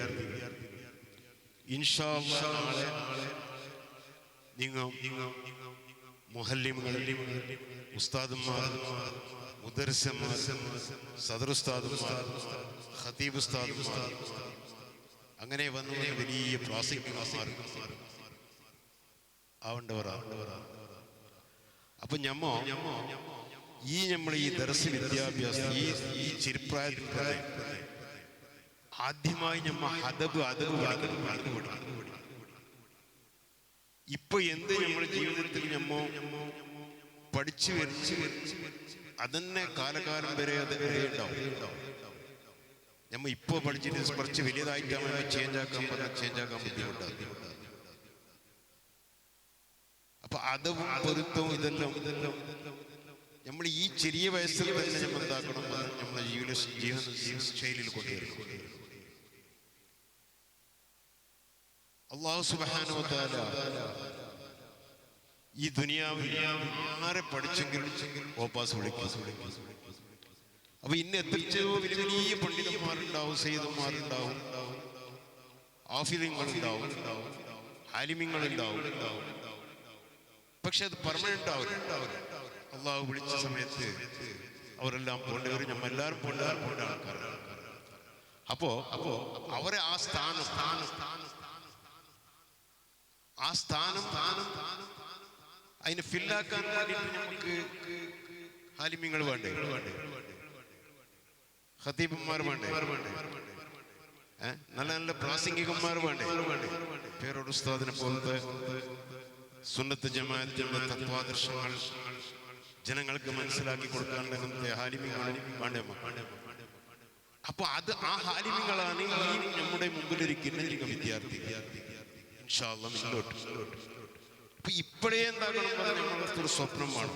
ഇൻഷാ അല്ലാഹ് നാളെ നിങ്ങൾ മുഹല്ലിമുകൾ, ഉസ്താദന്മാർ, മുദർരിസന്മാർ, സദർ ഉസ്താദന്മാർ, ഖതീബ് ഉസ്താദന്മാർ, അങ്ങനെ വന്നു വലിയ പ്രാസംഗികന്മാർ ആവേണ്ടവരാണ്. അപ്പൊ നമ്മൾ ഈ ദർസ് വിദ്യാഭ്യാസം ഈ ചെറുപ്രായത്തിൽ തന്നെ ആദ്യമായി അദബ് ഇപ്പൊ എന്ത് നമ്മുടെ ജീവിതത്തിൽ പഠിച്ചു വരച്ച് അതന്നെ കാലകാലം വരെ അത് ഉണ്ടാവും. ഇപ്പൊ പഠിച്ചിട്ട് കുറച്ച് വലിയതായിട്ടാണ് ചേഞ്ച് ആക്കാൻ ബുദ്ധിമുട്ടാണ്. അപ്പൊ അതവും പൊരുത്തവും ഇതെല്ലാം നമ്മൾ ഈ ചെറിയ വയസ്സിൽ തന്നെ നമ്മൾ എന്താക്കണം, നമ്മളെ ജീവിത ശൈലിയിൽ കൊണ്ടുവരണം. അല്ലാഹു സുബ്ഹാനഹു വ തആല ഈ ദുനിയാവിൽ ആരെ പഠിച്ചെങ്കിലും ഓപ്പാസ് വിളിക്കും. അപ്പൊ ഇന്ന് എത്രയോ വലിയ വലിയ പണ്ഡിതന്മാരുണ്ടാവും, സയ്യിദന്മാരുണ്ടാവും, ആഫിദുകളുണ്ടാവും, ആലിമീങ്ങളുണ്ടാവും. പക്ഷെ അത് പെർമനന്റ് ആവില്ല. അള്ളാഹു വിളിച്ച സമയത്ത് അവരെല്ലാം പോണ്ടവർ, നമ്മളെല്ലാവരും പോണ്ട ആൾക്കാരാണ്. അപ്പോ അവരെ ആ സ്ഥാനം അതിനെ ഫില്ലാക്കാൻ വേണ്ടിയിട്ട് നമുക്ക് ആലിമീങ്ങൾ വേണ്ടേ, ഖതീബന്മാർ വേണ്ടേ, നല്ല നല്ല പ്രാസംഗികന്മാർ വേണ്ടേ, പേരോട് ഉസ്താദിനെ പോലത്തെ സുന്നത്ത് ജമാഅത്തിന്റെ തത്വാദർശങ്ങൾ ജനങ്ങൾക്ക് മനസ്സിലാക്കി കൊടുക്കാൻ ഹാലിമ്യങ്ങളും വേണ്ടേ. അപ്പൊ ആ ഹാലിമ്യങ്ങളാണ് ഈ നമ്മുടെ മുമ്പിലിരിക്കുന്ന വിദ്യാർത്ഥി. ഇൻഷാ അല്ലാഹ് മുന്നോട്ട് അപ്പൊ ഇപ്പോഴേ എന്താകണം, നമ്മളൊരു സ്വപ്നമാണ്.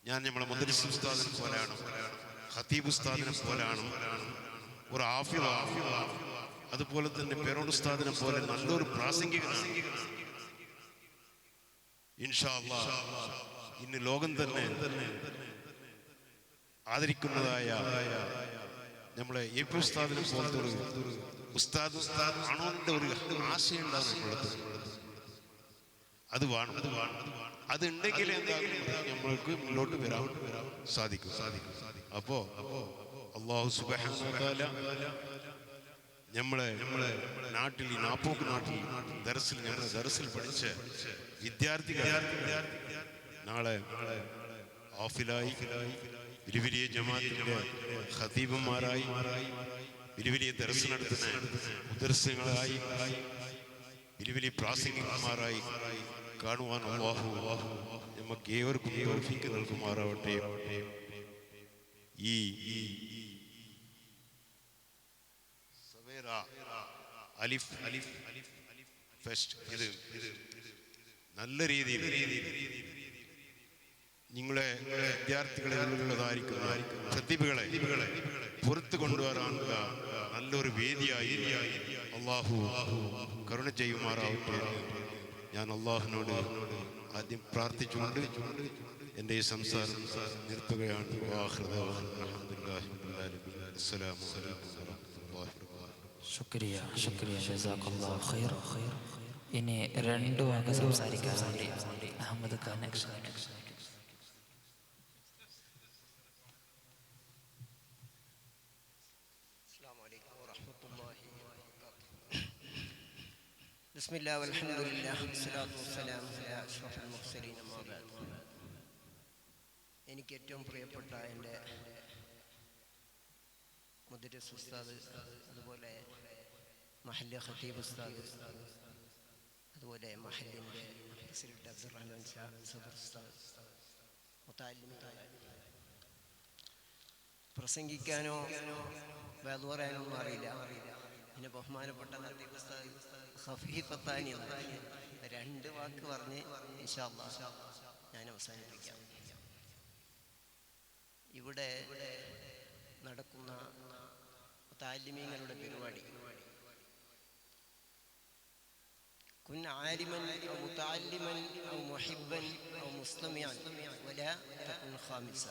ഞാൻ നമ്മളെ മുദരിസ് ഉസ്താദിനെ പോലെയാണ്, ഖതീബ് ഉസ്താദിനെ പോലെയാണ്, ഒരു ആഫിദ അതുപോലെ തന്നെ പേരോട് ഉസ്താദിനെ പോലെ നല്ലൊരു പ്രാസംഗികനാണ്. ഇൻഷാ അല്ലാഹ് ഇന്ന് ലോകം തന്നെ ആദരിക്കുന്നതായ നമ്മളെ എ പി ഉസ്താദിനെ പോലത്തെ ഒരു ഉസ്താദ് ആണോന്റെ ഒരു ആശയം ഉണ്ടാകും. അത് വേണം. അത് ഉണ്ടെങ്കിൽ എന്താകും നമ്മൾക്ക് മുന്നോട്ട് വരാൻ സാധിക്കും. അപ്പോ അല്ലാഹു സുബ്ഹാനഹു വ തആല നമ്മളെ നാട്ടിൽ ഈ നാപ്പോക്ക് നാട്ടിൽ ദർസിൽ പഠിച്ച വിദ്യാർത്ഥികൾ നാളെ ആഫിലായി വലിയ വലിയ ജമാഅത്തിന്റെ ഖതീബന്മാരായി വലിയ വലിയ ദർസ് നടത്തുന്ന മുദർസികളായി വലിയ വലിയ പ്രാസംഗികന്മാരായി കാണുവാൻ അല്ലാഹു നമുക്ക് ഏവർക്കും തൗഫീഖ് നൽകുമാറാവട്ടെ. ഈ സവേറ അലിഫ് ഫെസ്റ്റ് ഇത് നല്ല രീതിയിൽ നിങ്ങളെ വിദ്യാർത്ഥികളെ ഉള്ളതായിരിക്കുന്ന പ്രതിഭകളെ പുറത്തു കൊണ്ടുവരാനുള്ള നല്ലൊരു വേദിയായി അല്ലാഹു കരുണ ചെയ്യുമാറാവട്ടെ. ഞാൻ അല്ലാഹുവിനോട് ആദ്യം പ്രാർത്ഥിച്ചുകൊണ്ട് എൻ്റെ ഈ സംസാരം നിർത്തുകയാണ്. ശുക്രിയ ജസാക്കല്ലാഹു ഖൈർ. ഇനി 2 വാക്ക് സംസാരിക്കാൻ വേണ്ടി അഹമ്മദ് ഖാൻ. ബിസ്മില്ലാഹി വൽഹംദുലില്ലാഹി വസ്സലാത്തു വസ്സലാമു അലാ അഷ്റഫിൽ മുർസലീൻ. അമ്മാ ബഅദ്. എനിക്ക് ഏറ്റവും പ്രിയപ്പെട്ട എൻ്റെ മുദരിസ് ഉസ്താദ്, അതുപോലെ മഹല്ല് ഖതീബ് ഉസ്താദ്, അതുപോലെ മഹല്ലിൻ്റെ പ്രസിഡന്റ് അബ്ദുറഹ്മാൻ സദർ ഉസ്താദ്, മുതഅല്ലിമീങ്ങളെ, പ്രസംഗിക്കാനോ വഅദ് പറയാനോ ഒന്നും അറിയില്ല. പിന്നെ ബഹുമാനപ്പെട്ട ഖതീബ് ഉസ്താദ് ഖഫീ ഫത്താനി 2 വാക്ക് പറഞ്ഞ് ഇൻഷാ അല്ലാഹ് ഞാൻ അവസാനിപ്പിക്കാം. ഇവിടെ നടക്കുന്ന മുതഅല്ലിമീങ്ങളുടെ പരിപാടി കുൻ ആലിമൻ ഔ മുതഅല്ലിമൻ ഔ മുഹിബ്ബൻ ഔ മുസ്തമിഅൻ വലാ തകുൻ ഖാമിസ.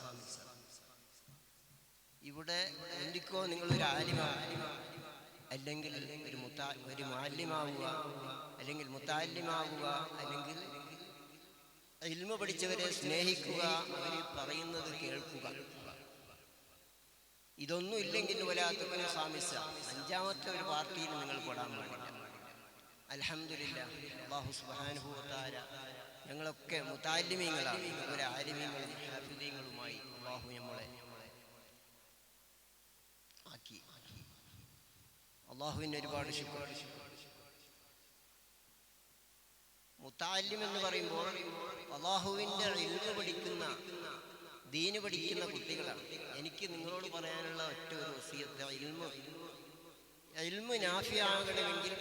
ഇവിടെ ഒന്നിക്കോ നിങ്ങളൊരു ആലിമാണ്, അല്ലെങ്കിൽ ഒരു മുഅല്ലിമാവുക, അല്ലെങ്കിൽ മുതഅല്ലിമാവുക, അല്ലെങ്കിൽ ഇൽമ പഠിച്ചവരെ സ്നേഹിക്കുക, അവർ പറയുന്നത് കേൾക്കുക. ഇതൊന്നും ഇല്ലെങ്കിൽ വലാത്തവന് ഖാമിസ, 5ാമത്തെ ഒരു പാർട്ടിയിൽ നിങ്ങൾ പെടാൻ പാടില്ല. അൽഹംദുലില്ലാഹ്, അല്ലാഹു സുബ്ഹാനഹു വ തആല ഞങ്ങളൊക്കെ മുതഅല്ലിമീങ്ങളാണ്. ഒരു ആലിമീങ്ങളും ഹാഫിദീങ്ങളുമായി അല്ലാഹു നമ്മളെ ആക്കി. അല്ലാഹുവിന് ഒരുപാട് ശുക്ർ. മുതഅല്ലിം എന്ന് പറയുമ്പോൾ അല്ലാഹുവിൻ്റെ ഇൽമ പഠിക്കുന്ന, ദീന് പഠിക്കുന്ന കുട്ടികളാണ്. എനിക്ക് നിങ്ങളോട് പറയാനുള്ള ഒറ്റ ഒരു വസിയത്ത്, ഇൽമ നാഫിയാകണമെങ്കിൽ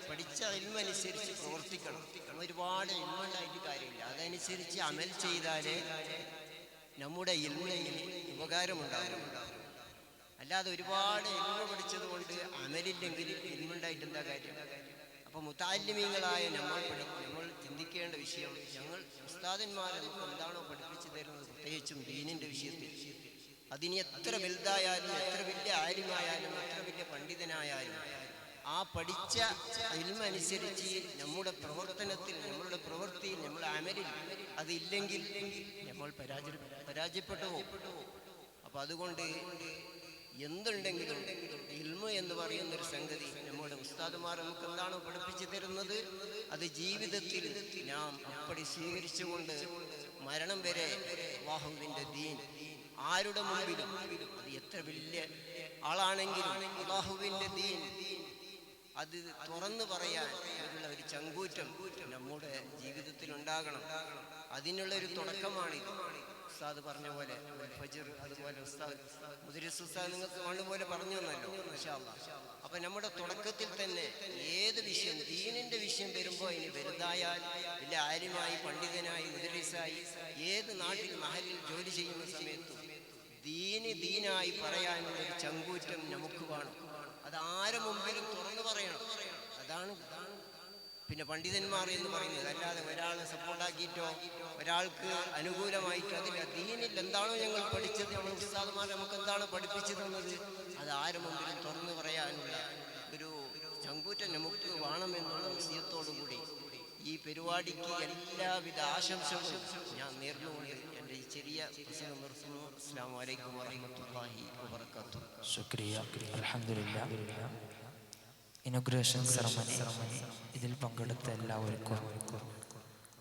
പഠിച്ച ഇൽമ അനുസരിച്ച് പ്രവർത്തിക്കണം. ഒരുപാട് ഇൽമുണ്ടായിട്ട് കാര്യമില്ല, അതനുസരിച്ച് അമൽ ചെയ്താലേ നമ്മുടെ ഇൽമിന് ഉപകാരമുണ്ടാകും. അല്ലാതെ ഒരുപാട് ഇൽമ പഠിച്ചത് കൊണ്ട് അമലില്ലെങ്കിൽ ഇൽമുണ്ടായിട്ട് എന്താ കാര്യം? അപ്പോൾ മുതഅല്ലിമീങ്ങളായ നമ്മൾ ചിന്തിക്കേണ്ട വിഷയം, ഞങ്ങൾ ഉസ്താദന്മാർ നമുക്ക് എന്താണോ പഠിപ്പിച്ചു തരുന്നത്, പ്രത്യേകിച്ചും ദീനിൻ്റെ വിഷയത്തിൽ, അതിന് എത്ര വലുതായാലും, എത്ര വലിയ ആലിമായാലും, എത്ര വലിയ പണ്ഡിതനായാലും, ആ പഠിച്ച ഇൽമ അനുസരിച്ച് നമ്മുടെ പ്രവർത്തനത്തിൽ, നമ്മളുടെ പ്രവൃത്തിയിൽ, നമ്മുടെ അമലിൽ അതില്ലെങ്കിൽ നമ്മൾ പരാജയപ്പെട്ടു പോകും. അപ്പം അതുകൊണ്ട് എന്തുണ്ടെങ്കിലും ഇൽമ എന്ന് പറയുന്നൊരു സംഗതി നമ്മുടെ ഉസ്താദുമാർ നമുക്ക് എന്താണോ പഠിപ്പിച്ചു തരുന്നത്, അത് ജീവിതത്തിൽ നാം അപ്പടി സ്വീകരിച്ചുകൊണ്ട് മരണം വരെ അല്ലാഹുവിൻ്റെ ദീൻ ആരുടെ മുമ്പിലും, അത് എത്ര വലിയ ആളാണെങ്കിലും അല്ലാഹുവിൻ്റെ ദീൻ അത് തുറന്നു പറയാൻ ഉള്ള ഒരു ചങ്കൂറ്റം നമ്മുടെ ജീവിതത്തിൽ ഉണ്ടാകണം. അതിനുള്ളൊരു തുടക്കമാണിത്. ഉസ്താദ് പറഞ്ഞ പോലെ ഫജ്ർ, അതുപോലെ മുദരിസ് ഉസ്താദ് നിങ്ങൾക്ക് അതുപോലെ പറഞ്ഞു തന്നല്ലോ ഇൻഷാ അല്ലാഹ്. അപ്പം നമ്മുടെ തുടക്കത്തിൽ തന്നെ ഏത് വിഷയം, ദീനിൻ്റെ വിഷയം വരുമ്പോൾ, ഇനി വലുതായാൽ വലിയ ആലിമായി, പണ്ഡിതനായി, മുദരിസായി, ഏത് നാട്ടിൽ മഹലിൽ ജോലി ചെയ്യുന്ന സമയത്തും ദീനായി പറയാനുള്ളൊരു ചങ്കൂറ്റം നമുക്ക് വേണം. അതാരും മുമ്പിലും തുറന്നു പറയണം. അതാണ് പിന്നെ പണ്ഡിതന്മാർ എന്ന് പറയുന്നത്. അല്ലാതെ ഒരാളെ സപ്പോർട്ടാക്കിയിട്ടോ ഒരാൾക്ക് അനുകൂലമായിട്ടോ അതില്ല. ദീനിൽ എന്താണോ ഞങ്ങൾ പഠിച്ചത്, നമ്മൾ ഉസ്താദുമാർ നമുക്ക് എന്താണോ പഠിപ്പിച്ചു തന്നത്, അത് ആരും മുമ്പിലും തുറന്നു പറയാനുള്ള ഒരു ചങ്കൂറ്റം നമുക്ക് വേണമെന്നുള്ള വസിയത്തോടുകൂടി ഈ പരിപാടിക്ക് എല്ലാവിധ ആശംസകളും ഞാൻ നേർന്നുകൊണ്ട് എൻ്റെ ഈ ചെറിയ പ്രസംഗം നിർത്തുന്നു. അസ്സലാമു അലൈക്കും വറഹ്മത്തുള്ളാഹി വബറകാതുഹു. ശുക്രിയ. അൽഹംദുലില്ലാഹ്. ഇനോഗ്രേഷൻ സെറമണി ഇതിൽ പങ്കെടുത്ത എല്ലാവർക്കും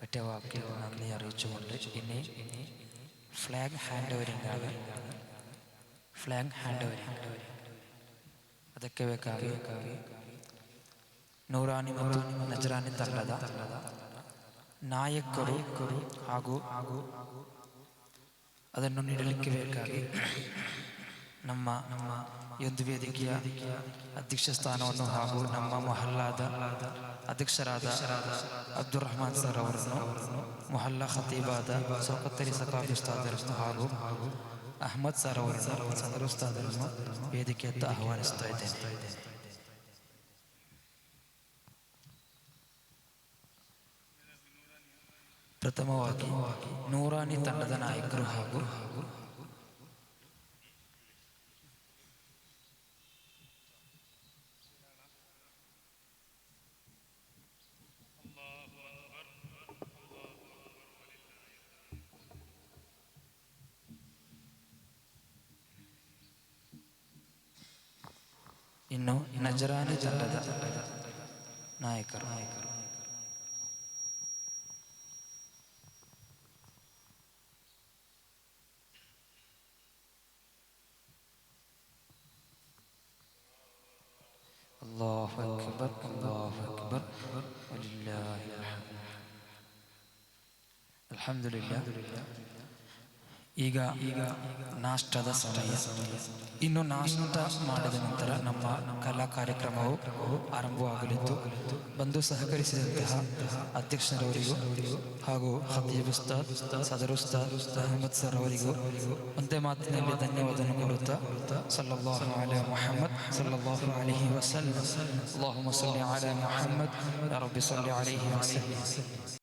ഒറ്റ വാക്കിൽ നന്ദി അറിയിച്ചുകൊണ്ട് ഇനി ഫ്ലാഗ് ഹാൻഡ് ഓവറിംഗ് ആണ്. ഫ്ലാഗ് ഹാൻഡ് ഓവറിംഗ് ಅದಕ್ಕೆ ಬೇಕಾಗಿ ನೂರಾನಿ ಮತ್ತು ನಜರಾನಿ ತಂಡದ ನಾಯಕರು ಹಾಗೂ ಅದನ್ನು ನೀಡಲಿಕ್ಕೆ ಬೇಕಾಗಿ ನಮ್ಮ ಈ ಒಂದು ವೇದಿಕೆಯ ಅಧ್ಯಕ್ಷ ಸ್ಥಾನವನ್ನು ಹಾಗೂ ನಮ್ಮ ಮೊಹಲ್ಲಾದ ಅಧ್ಯಕ್ಷರಾದ ಅಬ್ದುಲ್ ರಹಮಾನ್ ಸರ್ ಅವರನ್ನು, ಮೊಹಲ್ಲಾ ಖತೀಬಾದ ಸೌಕತ್ತರಿ ಸಕಾಫಿ ಉಸ್ತಾದರನ್ನು ಹಾಗೂ ಅಹ್ಮದ್ ಸರ್ ಅವರನ್ನು, ಸದರ್ ಉಸ್ತಾದರನ್ನು ವೇದಿಕೆಯತ್ತ ಆಹ್ವಾನಿಸ್ತಾ ಇದ್ದೇನೆ. ಪ್ರಥಮವಾಗಿ ನೂರಾನಿ ತಂಡದ ನಾಯಕರು ಹಾಗೂ ಇನ್ನು ನಜರಾನಿ ತಂಡದ ನಾಯಕರು ಅಲ್ಲಾಹು ಅಕ್ಬರ್, ಅಲ್ಲಾಹು ಅಕ್ಬರ್, ವಲಿಲ್ಲಾಹಿಲ್ ಹಮ್ದ್. ಅಲ್ಹಮ್ದುಲಿಲ್ಲಾಹ್. ಈಗ ನಾಷ್ಟದ ಸಮಯ. ಇನ್ನು ನಾಷ್ಟ ಮಾಡಿದ ನಂತರ ನಮ್ಮ ಕಲಾ ಕಾರ್ಯಕ್ರಮವು ಆರಂಭವಾಗಲಿದ್ದು, ಬಂದು ಸಹಕರಿಸಿದಂತಹ ಅಧ್ಯಕ್ಷರವರಿಗೂ ಹಾಗೂ ಖತೀಬ್ ಉಸ್ತಾದ್, ಸದರ್ ಉಸ್ತಾದ್ ಅಹಮದ್ ಸರ್ ಅವರಿಗೂ ಒಂದೇ ಮಾತಿನಲ್ಲಿ ಧನ್ಯವಾದವನ್ನು ಕೊಡುತ್ತಾ ಸಲ್ಲಲ್ಲಾಹು ಅಲಾ ಮುಹಮ್ಮದ್ ಸಲ್ಲಲ್ಲಾಹು ಅಲೈಹಿ ವಸಲ್ಲಂ. ಅಲ್ಲಾಹುಮ್ಮ ಸಲ್ಲಿ ಅಲಾ ಮುಹಮ್ಮದ್ ಯಾ ರಬ್ಬಿ ಸಲ್ಲಿ ಅಲೈಹಿ ವಸಲ್ಲಂ.